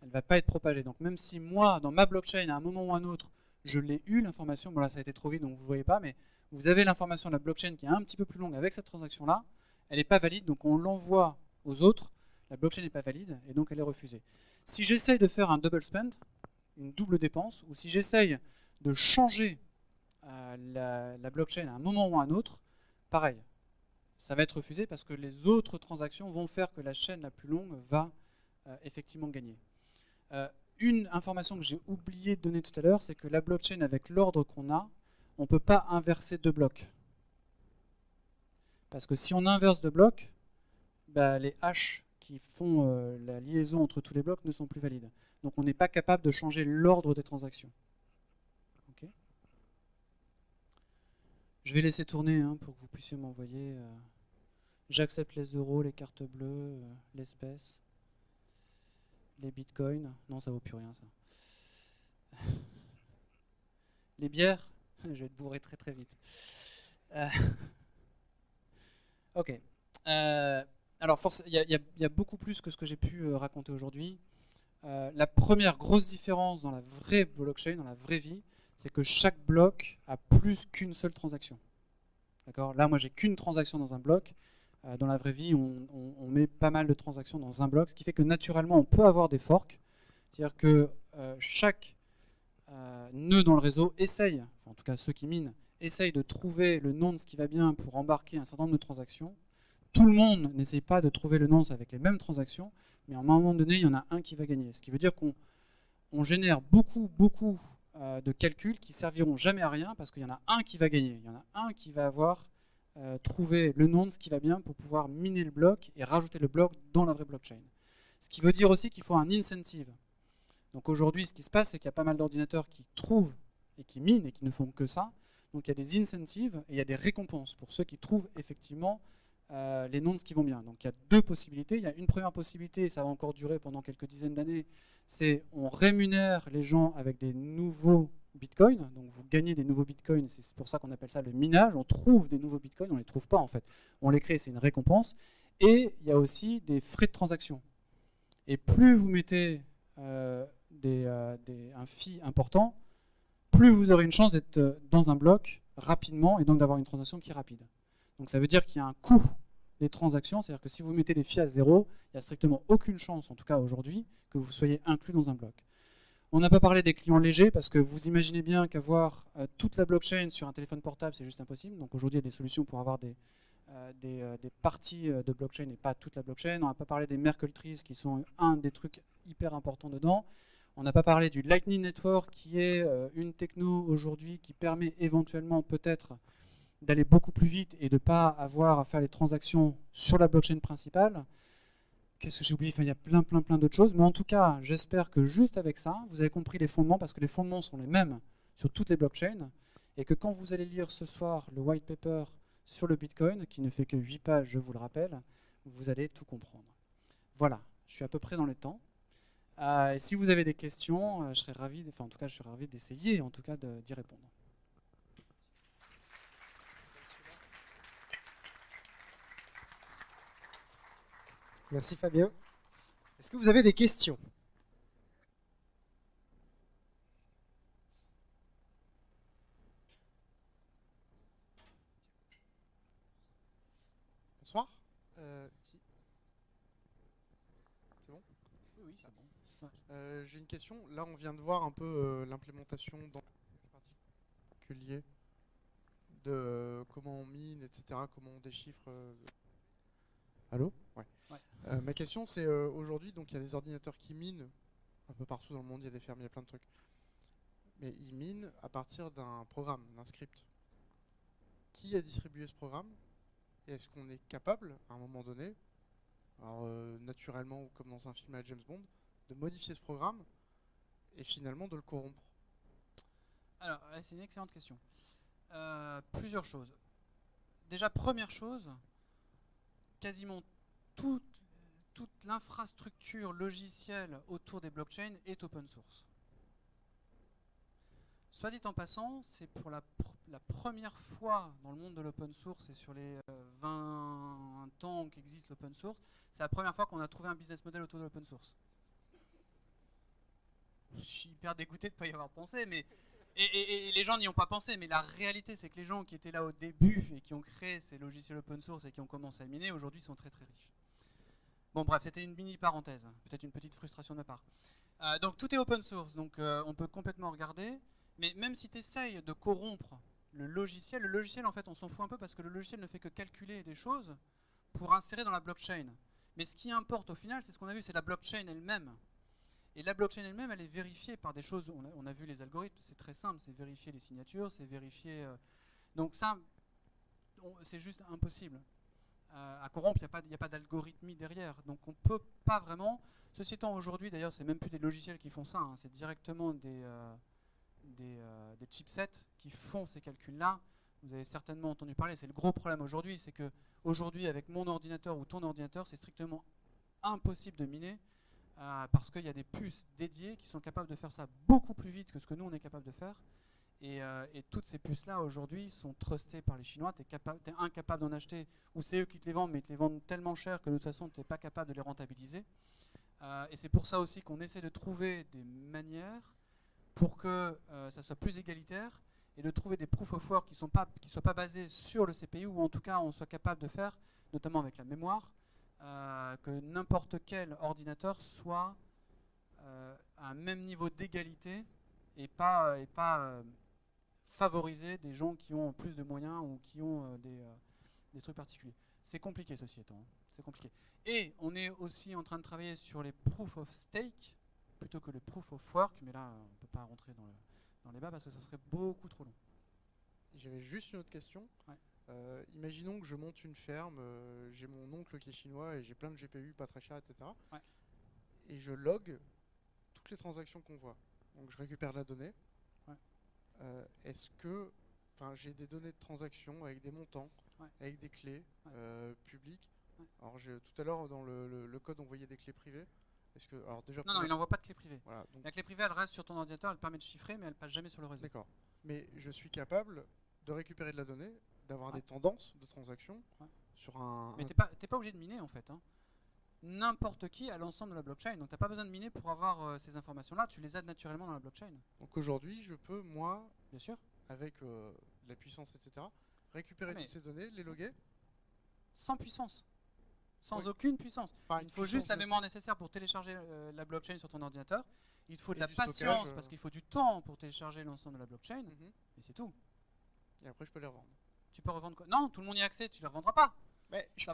elle ne va pas être propagée. Donc même si moi, dans ma blockchain, à un moment ou à un autre, je l'ai eu, l'information, bon là ça a été trop vite donc vous ne voyez pas, mais vous avez l'information de la blockchain qui est un petit peu plus longue avec cette transaction-là, elle n'est pas valide, donc on l'envoie aux autres. la blockchain n'est pas valide et donc elle est refusée. Si j'essaye de faire un double spend, une double dépense, ou si j'essaye de changer la blockchain à un moment ou à un autre, pareil, ça va être refusé parce que les autres transactions vont faire que la chaîne la plus longue va effectivement gagner. Une information que j'ai oublié de donner tout à l'heure, c'est que la blockchain, avec l'ordre qu'on a, on ne peut pas inverser deux blocs. Parce que si on inverse deux blocs, bah, les haches qui font la liaison entre tous les blocs ne sont plus valides. Donc on n'est pas capable de changer l'ordre des transactions. Okay. Je vais laisser tourner pour que vous puissiez m'envoyer. J'accepte les euros, les cartes bleues, l'espèce, les bitcoins. Non, ça vaut plus rien ça. Les bières, je vais être bourré très très vite. Ok. Alors, il y a beaucoup plus que ce que j'ai pu raconter aujourd'hui. La première grosse différence dans la vraie blockchain, dans la vraie vie, c'est que chaque bloc a plus qu'une seule transaction. D'accord ? Là, moi, j'ai qu'une transaction dans un bloc. Dans la vraie vie, on met pas mal de transactions dans un bloc, ce qui fait que naturellement, on peut avoir des forks. C'est-à-dire que chaque nœud dans le réseau essaye, enfin, en tout cas ceux qui minent, essayent de trouver le nonce qui va bien pour embarquer un certain nombre de transactions. Tout le monde n'essaye pas de trouver le nonce avec les mêmes transactions, mais à un moment donné, il y en a un qui va gagner. Ce qui veut dire qu'on génère beaucoup de calculs qui serviront jamais à rien parce qu'il y en a un qui va gagner. Il y en a un qui va avoir trouvé le nonce qui va bien pour pouvoir miner le bloc et rajouter le bloc dans la vraie blockchain. Ce qui veut dire aussi qu'il faut un incentive. Donc aujourd'hui, ce qui se passe, c'est qu'il y a pas mal d'ordinateurs qui trouvent et qui minent et qui ne font que ça. Donc il y a des incentives et il y a des récompenses pour ceux qui trouvent effectivement les nonces qui vont bien. Donc il y a deux possibilités. Il y a une première possibilité, et ça va encore durer pendant quelques dizaines d'années, c'est on rémunère les gens avec des nouveaux bitcoins. Donc vous gagnez des nouveaux bitcoins, c'est pour ça qu'on appelle ça le minage. On trouve des nouveaux bitcoins, on ne les trouve pas en fait. On les crée, c'est une récompense. Et il y a aussi des frais de transaction. Et plus vous mettez un fee important, plus vous aurez une chance d'être dans un bloc rapidement et donc d'avoir une transaction qui est rapide. Donc ça veut dire qu'il y a un coût des transactions, c'est-à-dire que si vous mettez les fees à zéro, il n'y a strictement aucune chance, en tout cas aujourd'hui, que vous soyez inclus dans un bloc. On n'a pas parlé des clients légers parce que vous imaginez bien qu'avoir toute la blockchain sur un téléphone portable, c'est juste impossible. Donc aujourd'hui, il y a des solutions pour avoir des parties de blockchain et pas toute la blockchain. On n'a pas parlé des Merkle Trees qui sont un des trucs hyper importants dedans. On n'a pas parlé du Lightning Network qui est une techno aujourd'hui qui permet éventuellement peut-être d'aller beaucoup plus vite et de ne pas avoir à faire les transactions sur la blockchain principale. Qu'est-ce que j'ai oublié? Enfin, il y a plein d'autres choses. Mais en tout cas, j'espère que juste avec ça, vous avez compris les fondements parce que les fondements sont les mêmes sur toutes les blockchains et que quand vous allez lire ce soir le white paper sur le Bitcoin, qui ne fait que 8 pages, je vous le rappelle, vous allez tout comprendre. Voilà, je suis à peu près dans les temps. Et si vous avez des questions, je serais ravi, enfin en tout cas, je serais ravi d'essayer en tout cas d'y répondre. Merci Fabien. Est-ce que vous avez des questions? Bonsoir. C'est bon? Oui, c'est bon. J'ai une question. Là, on vient de voir un peu l'implémentation dans particulier de comment on mine, etc., comment on déchiffre. Allô? Ouais. Ma question, c'est aujourd'hui, donc il y a des ordinateurs qui minent un peu partout dans le monde, il y a des fermes, il y a plein de trucs. Mais ils minent à partir d'un programme, d'un script. Qui a distribué ce programme? Et est-ce qu'on est capable, à un moment donné, alors naturellement ou comme dans un film à James Bond, de modifier ce programme et finalement de le corrompre? Alors, c'est une excellente question. Plusieurs choses. Déjà, première chose, quasiment toute l'infrastructure logicielle autour des blockchains est open source. Soit dit en passant, c'est pour la première fois dans le monde de l'open source et sur les 20 ans qu'existe l'open source, c'est la première fois qu'on a trouvé un business model autour de l'open source. Je suis hyper dégoûté de ne pas y avoir pensé, mais et les gens n'y ont pas pensé, mais la réalité c'est que les gens qui étaient là au début et qui ont créé ces logiciels open source et qui ont commencé à miner, aujourd'hui sont très riches. Bon bref, c'était une mini parenthèse, peut-être une petite frustration de ma part. Donc tout est open source, donc on peut complètement regarder, mais même si tu essayes de corrompre le logiciel en fait on s'en fout un peu parce que le logiciel ne fait que calculer des choses pour insérer dans la blockchain. Mais ce qui importe au final, c'est ce qu'on a vu, c'est la blockchain elle-même. Et la blockchain elle-même, elle est vérifiée par des choses, on a vu les algorithmes, c'est très simple, c'est vérifier les signatures, c'est vérifier... donc ça, c'est juste impossible. À corrompre, il n'y a pas d'algorithmie derrière. Donc on ne peut pas vraiment... Ceci étant, aujourd'hui, d'ailleurs, c'est même plus des logiciels qui font ça, hein, c'est directement des chipsets qui font ces calculs-là. Vous avez certainement entendu parler, c'est le gros problème aujourd'hui, c'est que aujourd'hui, avec mon ordinateur ou ton ordinateur, c'est strictement impossible de miner parce qu'il y a des puces dédiées qui sont capables de faire ça beaucoup plus vite que ce que nous, on est capable de faire. Et toutes ces puces-là, aujourd'hui, sont trustées par les Chinois. Tu es incapable d'en acheter, ou c'est eux qui te les vendent, mais ils te les vendent tellement cher que de toute façon, tu n'es pas capable de les rentabiliser. Et c'est pour ça aussi qu'on essaie de trouver des manières pour que ça soit plus égalitaire et de trouver des proof of work qui ne soient pas basés sur le CPU, ou en tout cas, on soit capable de faire, notamment avec la mémoire, que n'importe quel ordinateur soit à un même niveau d'égalité et pas favoriser des gens qui ont plus de moyens ou qui ont des trucs particuliers. C'est compliqué, ceci étant. Hein. C'est compliqué. Et on est aussi en train de travailler sur les proof of stake plutôt que les proof of work, mais là, on ne peut pas rentrer dans les débats parce que ça serait beaucoup trop long. J'avais juste une autre question. Ouais. Imaginons que je monte une ferme, j'ai mon oncle qui est chinois et j'ai plein de GPU pas très chers, etc. Ouais. Et je log toutes les transactions qu'on voit. Donc je récupère la donnée. Ouais. Est-ce que, enfin, j'ai des données de transactions avec des montants, ouais. avec des clés publiques. Ouais. Alors tout à l'heure dans le code on voyait des clés privées. Est-ce que, alors déjà non, il n'envoie pas de clé privée. Voilà, donc... La clé privée, elle reste sur ton ordinateur, elle permet de chiffrer, mais elle passe jamais sur le réseau. D'accord. Mais je suis capable de récupérer de la donnée, d'avoir des tendances de transactions sur un... Mais t'es pas obligé de miner en fait. Hein. N'importe qui a l'ensemble de la blockchain. Donc t'as pas besoin de miner pour avoir ces informations-là. Tu les as naturellement dans la blockchain. Donc aujourd'hui, je peux, moi, bien sûr, avec la puissance, etc., récupérer toutes ces données, les loguer sans puissance. Sans aucune puissance. Enfin, il faut juste la mémoire nécessaire pour télécharger la blockchain sur ton ordinateur. Il te faut de la patience parce qu'il faut du temps pour télécharger l'ensemble de la blockchain. Et c'est tout. Et après, je peux les revendre. Tu peux revendre quoi? Non, tout le monde y a accès, tu les revendras pas. Mais je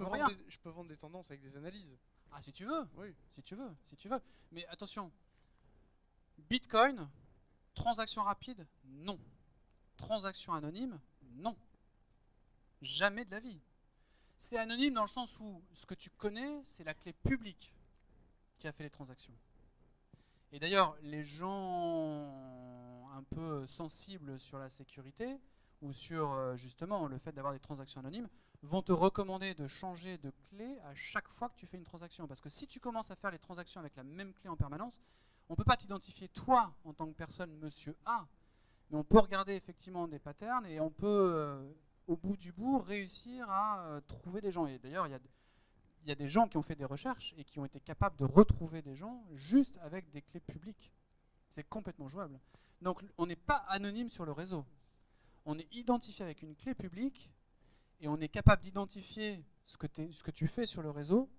peux vendre des tendances avec des analyses. Ah, si tu veux. Oui. Si tu veux. Mais attention. Bitcoin, transaction rapide, non. Transaction anonyme, non. Jamais de la vie. C'est anonyme dans le sens où ce que tu connais, c'est la clé publique qui a fait les transactions. Et d'ailleurs, les gens un peu sensibles sur la sécurité ou sur justement le fait d'avoir des transactions anonymes vont te recommander de changer de clé à chaque fois que tu fais une transaction. Parce que si tu commences à faire les transactions avec la même clé en permanence, on ne peut pas t'identifier toi en tant que personne, monsieur A, mais on peut regarder effectivement des patterns et on peut... au bout du bout, réussir à trouver des gens. Et d'ailleurs, il y a des gens qui ont fait des recherches et qui ont été capables de retrouver des gens juste avec des clés publiques. C'est complètement jouable. Donc, on n'est pas anonyme sur le réseau. On est identifié avec une clé publique et on est capable d'identifier ce que tu fais sur le réseau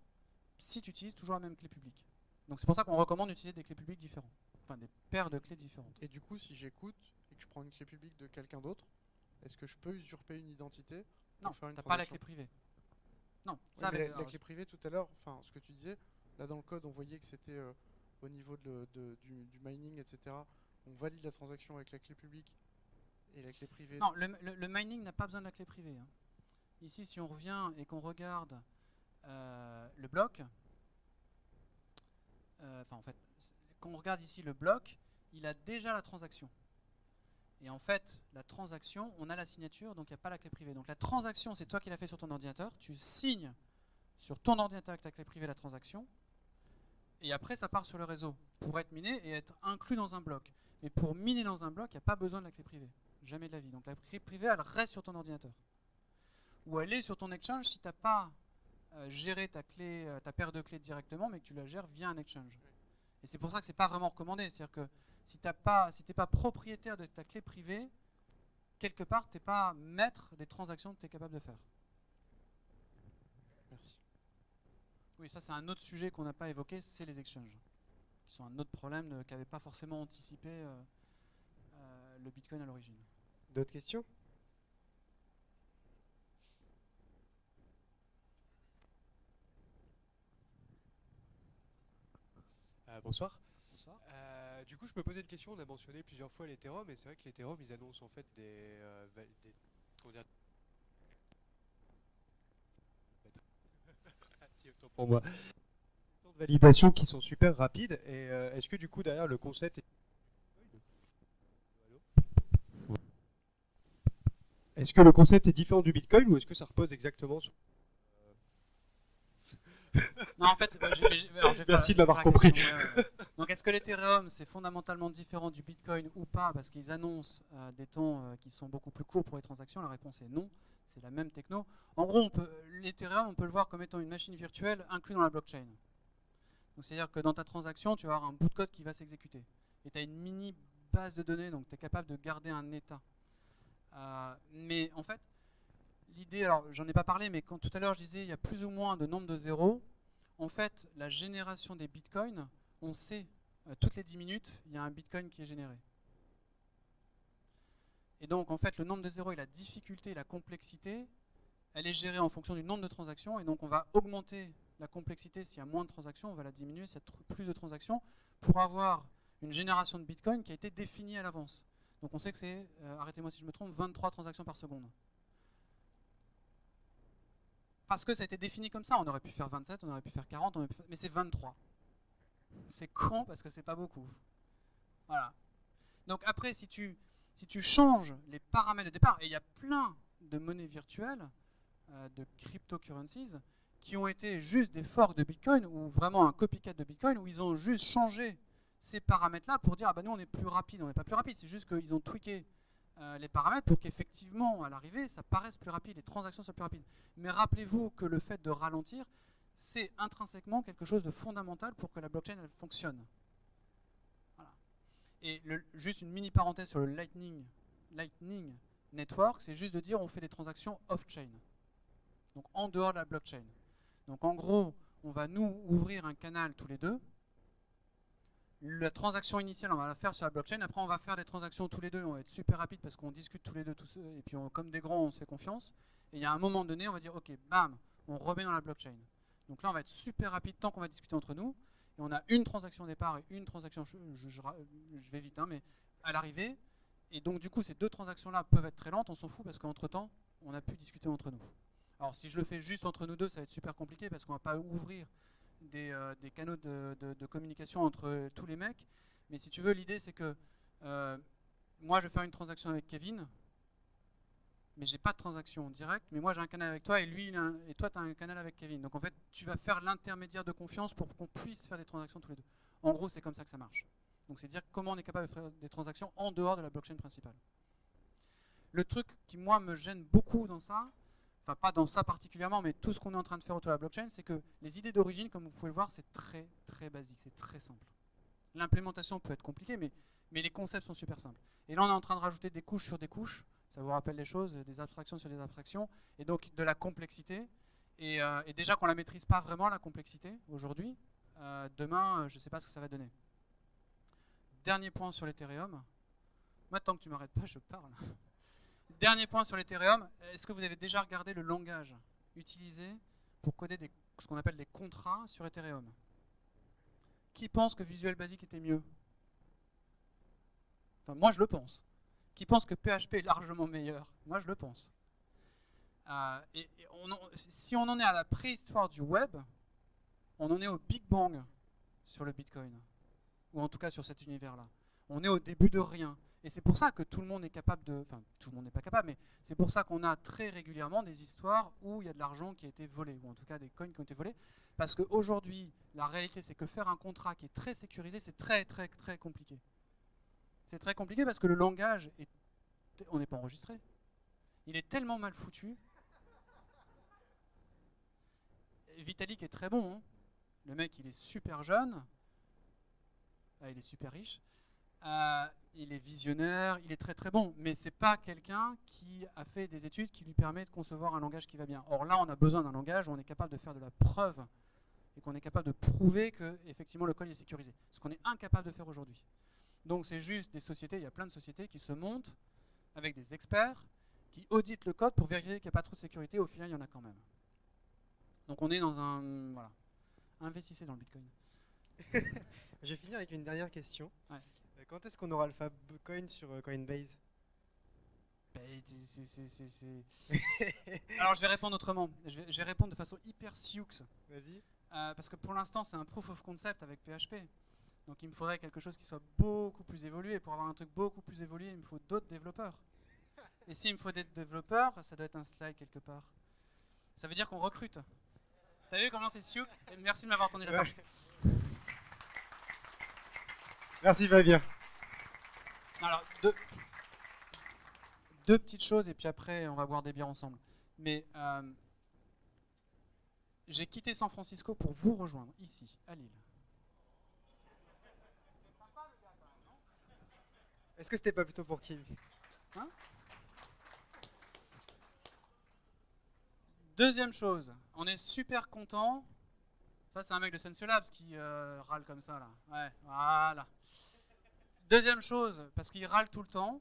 si tu utilises toujours la même clé publique. Donc, c'est pour ça qu'on recommande d'utiliser des clés publiques différentes. Enfin, des paires de clés différentes. Et du coup, si j'écoute et que je prends une clé publique de quelqu'un d'autre, est-ce que je peux usurper une identité pour faire une transaction ? Non, tu n'as pas la clé privée. Non, ça la clé privée tout à l'heure, enfin ce que tu disais, là dans le code on voyait que c'était au niveau du mining, etc. On valide la transaction avec la clé publique et la clé privée. Non, le mining n'a pas besoin de la clé privée. Hein. Ici, si on revient et qu'on regarde le bloc, en fait, quand on regarde ici le bloc, il a déjà la transaction. Et en fait, la transaction, on a la signature, donc il n'y a pas la clé privée. Donc la transaction, c'est toi qui l'as fait sur ton ordinateur. Tu signes sur ton ordinateur avec ta clé privée la transaction. Et après, ça part sur le réseau pour être miné et être inclus dans un bloc. Mais pour miner dans un bloc, il n'y a pas besoin de la clé privée. Jamais de la vie. Donc la clé privée, elle reste sur ton ordinateur. Ou elle est sur ton exchange si tu n'as pas géré ta paire de clés directement, mais que tu la gères via un exchange. Et c'est pour ça que ce n'est pas vraiment recommandé. C'est-à-dire que si tu n'es pas propriétaire de ta clé privée, quelque part, tu n'es pas maître des transactions que tu es capable de faire. Merci. Oui, ça c'est un autre sujet qu'on n'a pas évoqué, c'est les exchanges, qui sont un autre problème qu'avait pas forcément anticipé le Bitcoin à l'origine. D'autres questions? Bonsoir. Bonsoir. Du coup, je me posais une question. On a mentionné plusieurs fois l'Ethereum, et c'est vrai que l'Ethereum, ils annoncent en fait comment dire, ah, si, autant pour moi. Temps de validation qui sont super rapides. Et est-ce que du coup, derrière le concept est-ce que le concept est différent du Bitcoin ou est-ce que ça repose exactement sur... Non, en fait, alors, Merci de je vais m'avoir faire la compris. question, ouais. Donc, est-ce que l'Ethereum c'est fondamentalement différent du Bitcoin ou pas parce qu'ils annoncent des temps qui sont beaucoup plus courts pour les transactions? La réponse est non. C'est la même techno. En gros, l'Ethereum, on peut le voir comme étant une machine virtuelle inclue dans la blockchain. Donc, c'est-à-dire que dans ta transaction, tu vas avoir un bout de code qui va s'exécuter. Et tu as une mini base de données, donc tu es capable de garder un état. Mais en fait, l'idée, alors j'en ai pas parlé, mais quand tout à l'heure je disais il y a plus ou moins de nombre de zéros, en fait, la génération des bitcoins, on sait, toutes les 10 minutes, il y a un bitcoin qui est généré. Et donc, en fait, le nombre de zéros et la difficulté, la complexité, elle est gérée en fonction du nombre de transactions. Et donc, on va augmenter la complexité s'il y a moins de transactions, on va la diminuer s'il y a plus de transactions, pour avoir une génération de bitcoin qui a été définie à l'avance. Donc, on sait que c'est, arrêtez-moi si je me trompe, 23 transactions par seconde. Parce que ça a été défini comme ça. On aurait pu faire 27, on aurait pu faire 40, mais c'est 23. C'est con parce que c'est pas beaucoup. Voilà. Donc après, si tu changes les paramètres de départ, et il y a plein de monnaies virtuelles, de cryptocurrencies, qui ont été juste des forks de Bitcoin, ou vraiment un copycat de Bitcoin, où ils ont juste changé ces paramètres-là pour dire, ah bah nous on est plus rapide. On n'est pas plus rapide, c'est juste qu'ils ont tweaké les paramètres pour qu'effectivement, à l'arrivée, ça paraisse plus rapide, les transactions soient plus rapides. Mais rappelez-vous que le fait de ralentir, c'est intrinsèquement quelque chose de fondamental pour que la blockchain elle fonctionne. Voilà. Et juste une mini parenthèse sur le Lightning Network, c'est juste de dire on fait des transactions off-chain, donc en dehors de la blockchain. Donc en gros, on va nous ouvrir un canal tous les deux. La transaction initiale, on va la faire sur la blockchain. Après, on va faire des transactions tous les deux. On va être super rapide parce qu'on discute tous les deux, et puis comme des grands, on se fait confiance. Et il y a un moment donné, on va dire, ok, bam, on remet dans la blockchain. Donc là, on va être super rapide tant qu'on va discuter entre nous. Et on a une transaction au départ et une transaction, je vais vite, hein, mais à l'arrivée. Et donc, du coup, ces deux transactions-là peuvent être très lentes. On s'en fout parce qu'entre-temps, on a pu discuter entre nous. Alors, si je le fais juste entre nous deux, ça va être super compliqué parce qu'on va pas ouvrir des canaux de communication entre tous les mecs. Mais si tu veux, l'idée c'est que moi je vais faire une transaction avec Kevin, mais j'ai pas de transaction directe. Mais moi j'ai un canal avec toi et et toi tu as un canal avec Kevin. Donc en fait, tu vas faire l'intermédiaire de confiance pour qu'on puisse faire des transactions tous les deux. En gros, c'est comme ça que ça marche. Donc c'est dire comment on est capable de faire des transactions en dehors de la blockchain principale. Le truc qui moi me gêne beaucoup dans ça, enfin pas dans ça particulièrement, mais tout ce qu'on est en train de faire autour de la blockchain, c'est que les idées d'origine, comme vous pouvez le voir, c'est très très basique, c'est très simple. L'implémentation peut être compliquée, mais les concepts sont super simples. Et là, on est en train de rajouter des couches sur des couches, ça vous rappelle les choses, des abstractions sur des abstractions, et donc de la complexité. Et déjà qu'on ne la maîtrise pas vraiment, la complexité, aujourd'hui, demain, je ne sais pas ce que ça va donner. Dernier point sur l'Ethereum. Moi, tant que tu m'arrêtes pas, je parle. Dernier point sur l'Ethereum, est-ce que vous avez déjà regardé le langage utilisé pour coder ce qu'on appelle des contrats sur Ethereum? Qui pense que Visual Basic était mieux? Enfin, moi je le pense. Qui pense que PHP est largement meilleur? Moi je le pense. Si on en est à la préhistoire du web, on en est au Big Bang sur le Bitcoin. Ou en tout cas sur cet univers-là. On est au début de rien. Et c'est pour ça que tout le monde est capable de... Enfin, tout le monde n'est pas capable, mais c'est pour ça qu'on a très régulièrement des histoires où il y a de l'argent qui a été volé, ou en tout cas des coins qui ont été volés. Parce qu'aujourd'hui, la réalité, c'est que faire un contrat qui est très sécurisé, c'est très très très compliqué. C'est très compliqué parce que le langage, on n'est pas enregistré. Il est tellement mal foutu. Vitalik est très bon. Hein. Le mec, il est super jeune. Ah, il est super riche. Il est visionnaire, il est très très bon, mais c'est pas quelqu'un qui a fait des études qui lui permet de concevoir un langage qui va bien. Or là, on a besoin d'un langage où on est capable de faire de la preuve et qu'on est capable de prouver que effectivement le code est sécurisé. Ce qu'on est incapable de faire aujourd'hui. Donc c'est juste des sociétés, il y a plein de sociétés qui se montent avec des experts qui auditent le code pour vérifier qu'il n'y a pas trop de sécurité. Au final, il y en a quand même. Donc on est dans un... Voilà. Investissez dans le Bitcoin. Je vais finir avec une dernière question. Ouais. Quand est-ce qu'on aura le Fabcoin sur Coinbase? Alors je vais répondre autrement. Je vais répondre de façon hyper sioux. Vas-y. Parce que pour l'instant, c'est un proof of concept avec PHP. Donc il me faudrait quelque chose qui soit beaucoup plus évolué. Pour avoir un truc beaucoup plus évolué, il me faut d'autres développeurs. Et s'il me faut des développeurs, ça doit être un slide quelque part. Ça veut dire qu'on recrute. T'as vu comment c'est sioux? Merci de m'avoir tendu la perche. Merci Fabien. Alors, deux petites choses et puis après on va boire des bières ensemble. Mais j'ai quitté San Francisco pour vous rejoindre ici, à Lille. Est-ce que c'était pas plutôt pour Kim? Hein? Deuxième chose, on est super content. Ça c'est un mec de Sensolabs qui râle comme ça là. Ouais, voilà. Deuxième chose, parce qu'il râle tout le temps.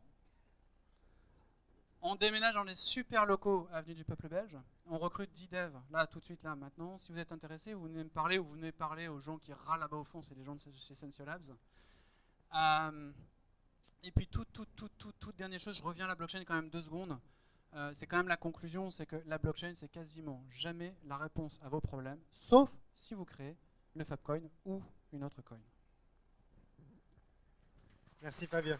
On déménage dans les super locaux avenue du Peuple Belge. On recrute 10 devs, là, tout de suite, là, maintenant. Si vous êtes intéressé, vous venez me parler ou vous venez parler aux gens qui râlent là-bas au fond, c'est les gens de chez Sensolabs. Et puis, toute dernière chose, je reviens à la blockchain quand même 2 secondes. C'est quand même la conclusion, c'est que la blockchain, c'est quasiment jamais la réponse à vos problèmes, sauf si vous créez le Fabcoin ou une autre coin. Merci Fabien.